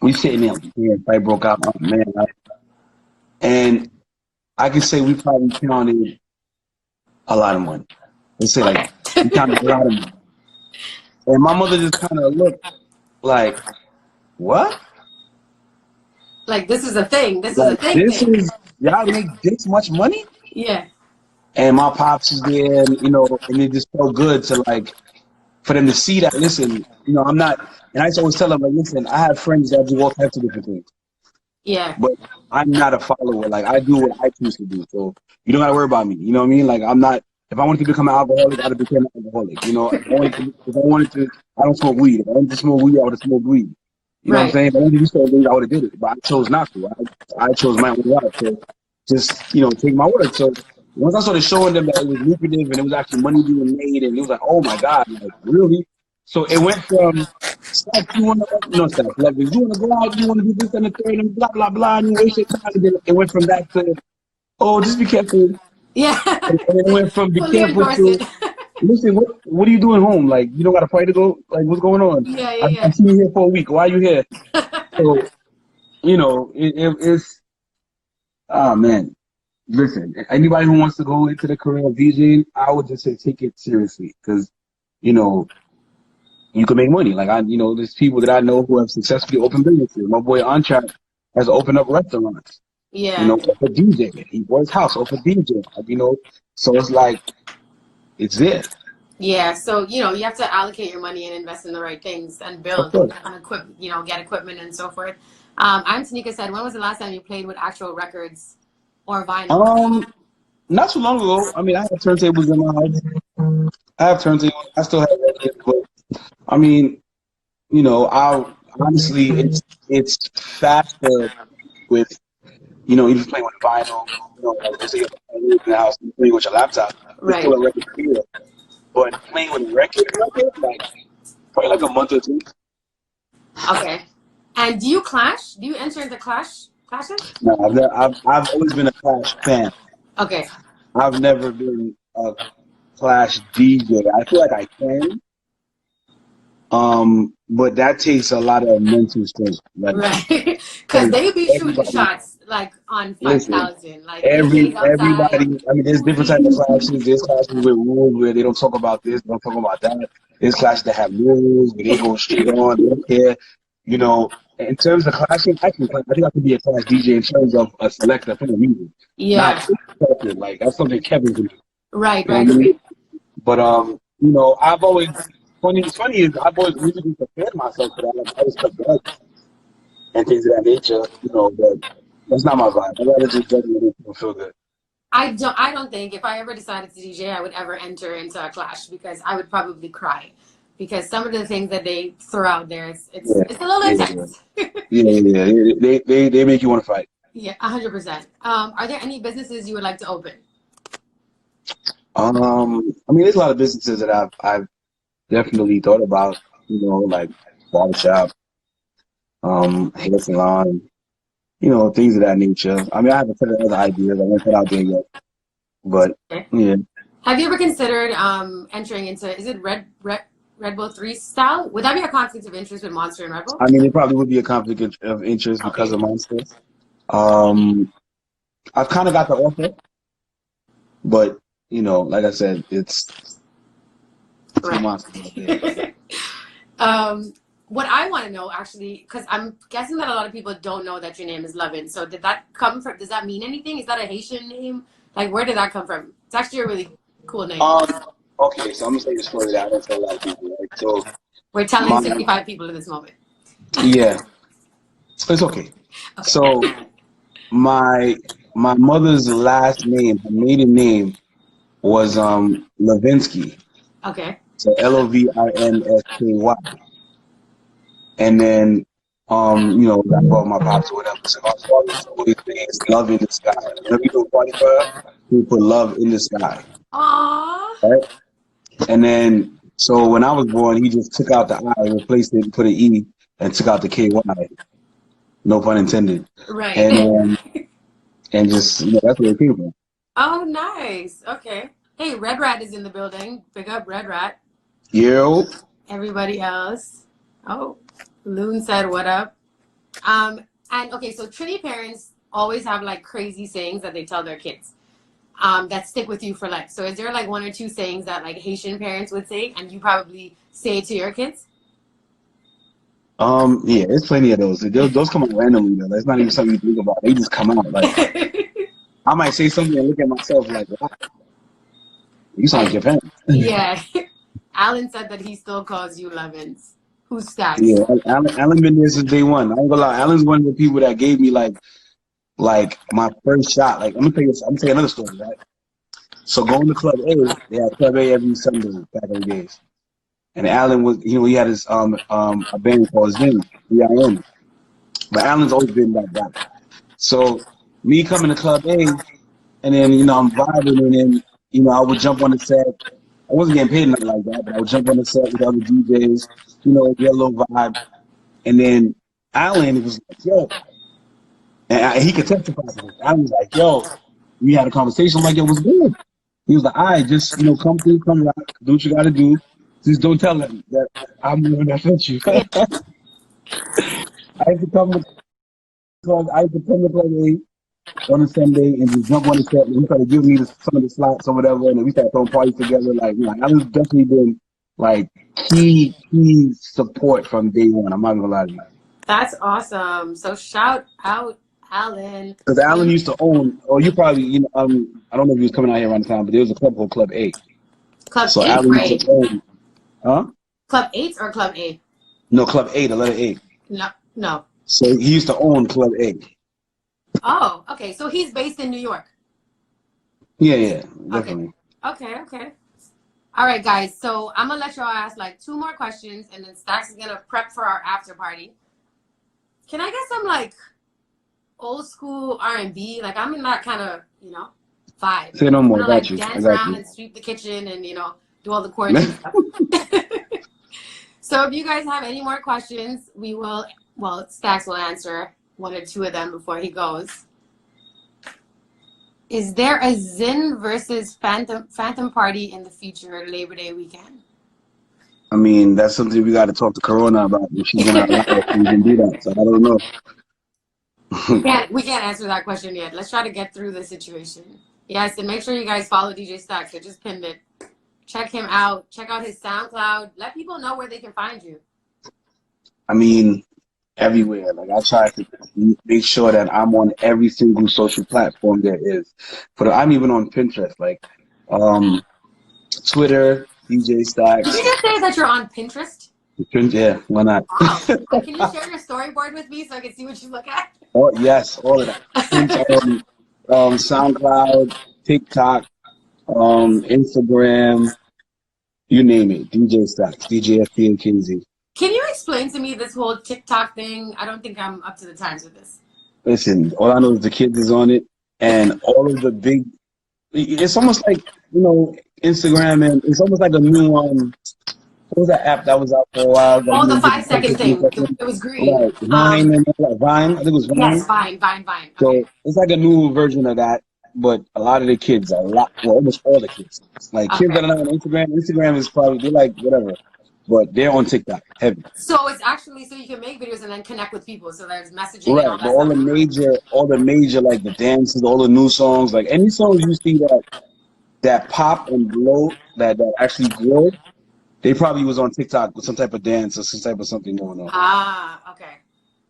We sitting there, and fight broke out, oh, man. And I can say we probably counted a lot of money. Let's say, like, we counted a lot of money. And my mother just kind of looked like, what? Like, this is a thing. This like, is a thing. Y'all make this much money? Yeah. And my pops is there, and, you know, and it just felt good to, like, for them to see that, listen, you know, I'm not, and I used to always tell them, like, listen, I have friends that do all types of different things. Yeah. But I'm not a follower. Like, I do what I choose to do. So you don't got to worry about me. You know what I mean? Like, I'm not, if I wanted to become an alcoholic, I'd have become an alcoholic. You know, if I wanted to, I don't smoke weed. If I wanted to smoke weed, I would have smoked weed. You know what I'm saying? If I wanted to smoke weed, I would have did it. But I chose not to. I chose my own route. So just, you know, take my word. So once I started showing them that it was lucrative and it was actually money being made, and it was like, oh my God, like, really? So it went from, Stakz, you want to, no, Stakz, like, you want to go out, you want to do this and the third, and blah, blah, blah, and you waste your time. And then it went from that to, oh, just be careful. Yeah. And it went from be careful to, listen, what are you doing home? Like, you don't got a party to go? Like, what's going on? Yeah. I've seen you here for a week. Why are you here? So, you know, it's, oh, man. Listen, anybody who wants to go into the career of DJing, I would just say take it seriously, because, you know, you can make money. Like, you know, there's people that I know who have successfully opened businesses. My boy Untrat has opened up restaurants. Yeah. You know, for DJ. He bought his house off of DJ. You know, so it's like, it's there. Yeah. So, you know, you have to allocate your money and invest in the right things and build and you know, get equipment and so forth. I'm Tanika said, when was the last time you played with actual records or vinyl? Not too long ago. I mean, I have turntables in my house. I have turntables. I still have records, but I mean, you know, honestly, it's faster with, you know, you just playing with vinyl. You know, like let's say you're in the house, you're playing with your laptop. It's still a record player. But playing with record, like probably like a month or two. Okay. And do you clash? Do you enter into clashes? No, I've always been a Clash fan. Okay. I've never been a Clash DJ. I feel like I can. But that takes a lot of mental strength. Like, right. Because they be shooting shots like on 5,000. Like everybody, I mean, there's different types of clashes. There's classes with rules where they don't talk about this, they don't talk about that. There's classes that have rules where they go straight on, they don't care. You know, in terms of clashing, I think I could be a Clash DJ in terms of a selector for the music. Yeah. Not like that's something Kevin can do. Right. But you know, I've always what's funny is I've always musically prepared myself for that. Like, I always cut drugs and things of that nature, you know, but that's not my vibe. I'd rather just judge it and feel good. I don't think if I ever decided to DJ, I would ever enter into a clash, because I would probably cry, because some of the things that they throw out there, it's a little intense. Yeah. They make you want to fight. Yeah, 100%. Are there any businesses you would like to open? I mean, there's a lot of businesses that I've definitely thought about, you know, like barbershop, hair salon, you know, things of that nature. I mean, I have a set of other ideas I won't put out there yet, but yeah. Have you ever considered entering into, is it Red Bull 3 style? Would that be a conflict of interest with Monster and Red Bull? I mean, it probably would be a conflict of interest because of Monster. I've kind of got the offer, but you know, like I said, it's right. Monster. What I want to know, actually, because I'm guessing that a lot of people don't know that your name is Lovin. So did that come from? Does that mean anything? Is that a Haitian name? Like, where did that come from? It's actually a really cool name. Okay, so I'm gonna say the story that I don't tell a lot of people. Right? So we're telling 65 people in this moment. Yeah, it's okay. So my mother's last name, her maiden name, was Levinsky. Okay. So Lovinsky. And then you know, I brought my pops or whatever. So my father's always saying love in the sky. Whenever you do a party for her, we put love in the sky. Aww. Right? And then so when I was born, he just took out the I, replaced it, put an E, and took out the KY. No pun intended. Right. And just, you know, that's where it came from. Oh, nice. Okay. Hey, Red Rat is in the building. Big up, Red Rat. Yo. Everybody else. Oh, Loon said, what up? And okay, so Trini parents always have like crazy sayings that they tell their kids that stick with you for life. So is there like one or two sayings that like Haitian parents would say and you probably say to your kids? Yeah, there's plenty of those. Those come out randomly though. That's not even something you think about. They just come out. Like I might say something and look at myself like, wow, you sound like your parents. Yeah. Alan said that he still calls you Lovins. Who's Stakz? Yeah, Alan been there since day one. I ain't gonna lie. Alan's one of the people that gave me like my first shot. Like I'm gonna tell you another story, right? So going to Club A, they had Club A every Sunday back in the days. And Alan was, you know, he had his a band called Zin, VIN. But Alan's always been that guy. So me coming to Club A, and then, you know, I'm vibing, and then, you know, I would jump on the set. I wasn't getting paid nothing like that, but I would jump on the set with other DJs, you know, get a little vibe. And then Alan was like, yo, and he could testify to this. Alan was like, yo, we had a conversation. I'm like, yo, what's good? He was like, all right, just, you know, come through, come rock, do what you got to do. Just don't tell them that I'm the one that sent you. I used to come to Club A on a Sunday and just jump on the set, and he started giving me some of the slots or whatever, and then we started throwing parties together. Like, you know, Alan's definitely been like key support from day one. I'm not gonna lie to you. That's awesome. So shout out Alan. Because Alan used to own, or you probably, you know, I don't know if he was coming out here around the time, but there was a club called Club A. Club so 8, Alan right? Used to own, huh? Club 8 or Club A? No, Club A, the letter A. No. So he used to own Club A. Oh, okay. So he's based in New York. Yeah, definitely. Okay. All right, guys. So I'm gonna let y'all ask like 2 more questions, and then Stakz is gonna prep for our after party. Can I get some like old school R&B? Like I'm in that kind of, you know, vibe. Say no more. You know, I like got you. dance around and sweep the kitchen and, you know, do all the quarantine stuff. So if you guys have any more questions, we will. Well, Stakz will answer 1 or 2 of them before he goes. Is there a Zin versus Phantom party in the future Labor Day weekend? I mean, that's something we got to talk to Corona about. If she's gonna allow us to even do that, so I don't know. We can't answer that question yet. Let's try to get through the situation. Yes, and make sure you guys follow DJ Stakz. I just pinned it. Check him out. Check out his SoundCloud. Let people know where they can find you. I mean, everywhere. Like I try to make sure that I'm on every single social platform there is. I'm even on Pinterest, like Twitter, DJ Stakz. Did you just say that you're on Pinterest? Yeah, why not? Wow. Can you share your storyboard with me so I can see what you look at? Oh yes, all of that. SoundCloud, TikTok, Instagram, you name it. DJ Stakz, DJ FPNKZ. Can you explain to me this whole TikTok thing? I don't think I'm up to the times with this. Listen, all I know is the kids is on it, and all of the big. It's almost like, you know, Instagram, and it's almost like a new what was that app that was out for a while? Oh, the 5-second thing. It was green. Like Vine, Vine. I think it was Vine. Yes, Vine. So Okay. it's like a new version of that, but a lot of the kids, almost all the kids, like kids that are not on Instagram is probably, they're like, whatever, but they're on TikTok heavy. So it's actually so you can make videos and then connect with people. So there's messaging and all Right, but that stuff. all the major like the dances, all the new songs, like any songs you see that pop and blow that actually grow, they probably was on TikTok with some type of dance or some type of something going on. Ah, okay.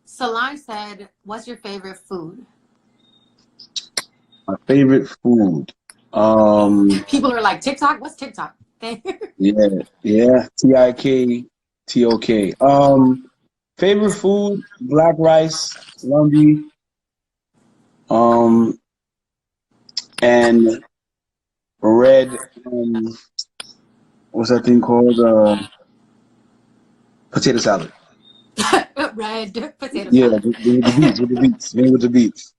Solange said, "What's your favorite food?" My favorite food. People are like, "TikTok? What's TikTok?" Yeah, TikTok. Favorite food, black rice, lumbi, um, and red, what's that thing called? Potato salad. Red potato Yeah, salad. with the beets, with the beets.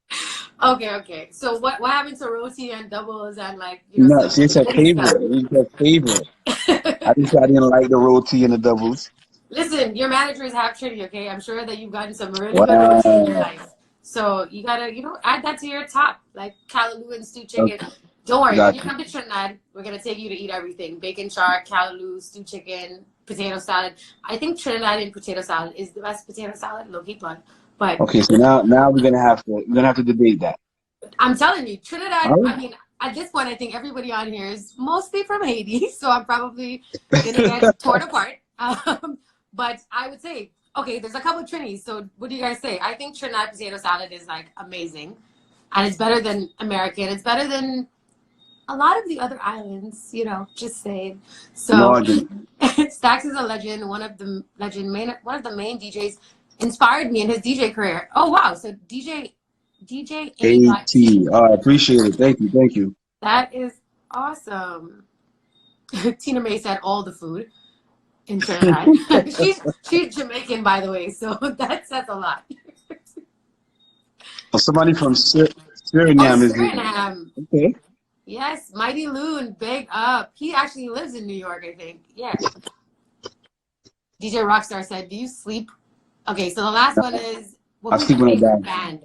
Okay. So what happened to roti and doubles and like No, some she said Philly favorite. stuff? She said favorite. I didn't say I didn't like the roti and the doubles. Listen, your manager is half Trinity, okay? I'm sure that you've gotten some really good roti in your Wow. life. So you gotta, add that to your top, like callaloo and stewed chicken. Okay, Don't worry, when you gotcha. come to Trinidad, we're gonna take you to eat everything: bacon char, callaloo, stewed chicken, potato salad. I think Trinidadian potato salad is the best potato salad, low key plug. But Okay, so now we're gonna have to debate that. I'm telling you, Trinidad. All I mean, at this point, I think everybody on here is mostly from Haiti, so I'm probably gonna get torn apart. But I would say, okay, there's a couple of Trinis. So what do you guys say? I think Trinidad potato salad is like amazing, and it's better than American. It's better than a lot of the other islands. Just saying. No So argument. Stakz is a legend. One of the main DJs inspired me in his DJ career. Oh wow! So DJ A.T. AT. I appreciate it. Thank you. That is awesome. Tina May said all the food in Trinidad. she's Jamaican, by the way, so that says a lot. Oh, somebody from Oh, Suriname is here. Suriname. Okay. Yes, Mighty Loon, big up. He actually lives in New York, I think. Yeah. DJ Rockstar said, "Do you sleep?" Okay, so the last one is, I who's sleep your when I favorite die. band?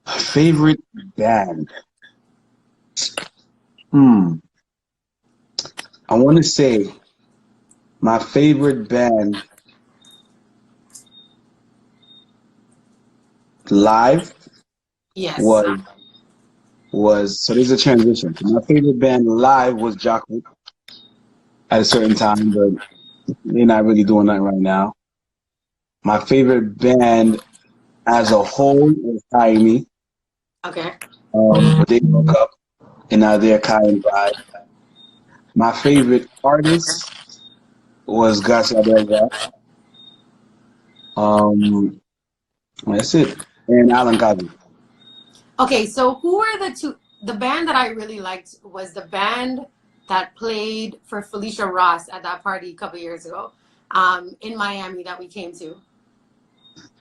Favorite band. Hmm. I want to say my favorite band live Yes. was so there's a transition. My favorite band live was Jockwood at a certain time, but they're not really doing that right now. My favorite band as a whole was Haiti, Okay. but they broke up and now they're Kai and Vibe. My favorite artist was Garcia Belga. Um, that's it. And Alan Kazi. Okay, so who are the two? The band that I really liked was the band that played for Felicia Ross at that party a couple years ago, in Miami that we came to.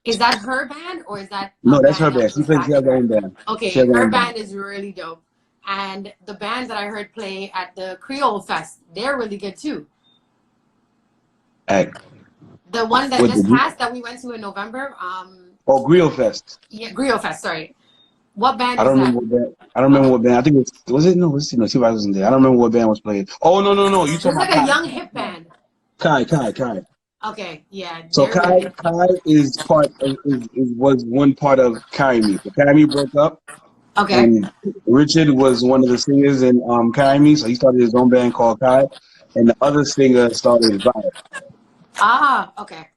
Is that her band or is that a No, that's her band that band. she's She has backing her her? own band. She Okay, has her her own band. band is really dope. And the band that I heard play at the Creole Fest, they're really good too. Hey, The one that with just the passed that we went to in November, Grill Fest. yeah, Creole Fest, sorry. What band I was don't that? remember what band. I don't remember what band. I think was it? No, no, T. wasn't there. I don't remember what band was playing. Oh no. You It was talking like about a Kai? young hip band. Kai. Okay, yeah, So they're really good. Kai is was one part of Carry Me. So Carry Me broke up, Okay. and Richard was one of the singers in Carry Me. So he started his own band called Kai, and the other singer started Vibe. Ah, okay.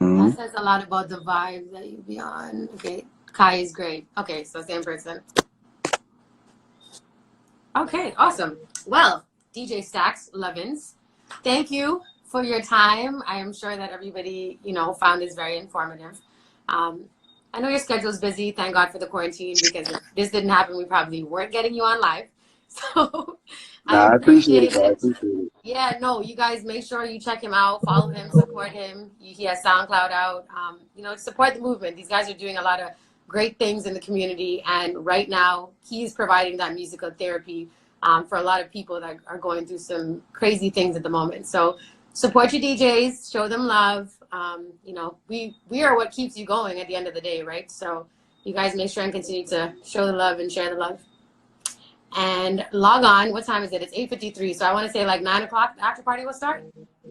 Mm-hmm. That says a lot about the vibe that you be on. Okay. Kai is great. Okay, so same person. Okay, awesome. Well, DJ Stakz Levins, thank you for your time. I am sure that everybody, found this very informative. I know your schedule's busy. Thank God for the quarantine, because if this didn't happen, we probably weren't getting you on live. So I Nah, I appreciate it, appreciate bro. I it. appreciate it. Yeah, no, you guys make sure you check him out, follow him, support him. He has SoundCloud out. Support the movement. These guys are doing a lot of great things in the community, and right now he's providing that musical therapy for a lot of people that are going through some crazy things at the moment. So support your DJs, show them love. We are what keeps you going at the end of the day, right? So you guys make sure and continue to show the love and share the love. and log on. What time is it? It's 8:53. So I want to say like 9 o'clock. The after party will start.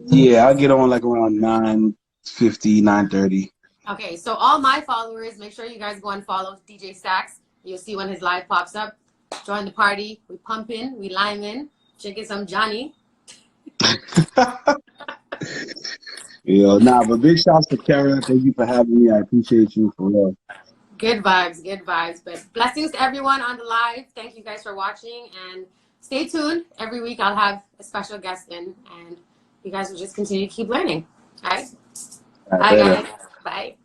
Yeah, I get on like around 9:50, 9:30. Okay, so all my followers, make sure you guys go and follow DJ Stakz. You'll see when his live pops up. Join the party. We pumping, we liming, drinking some Johnny. Yo, nah, but big shouts to Kerra. Thank you for having me. I appreciate you for real. Good vibes, good vibes. But blessings to everyone on the live. Thank you guys for watching, and stay tuned. Every week I'll have a special guest in, and you guys will just continue to keep learning. All right? All Bye, right, guys. Bye.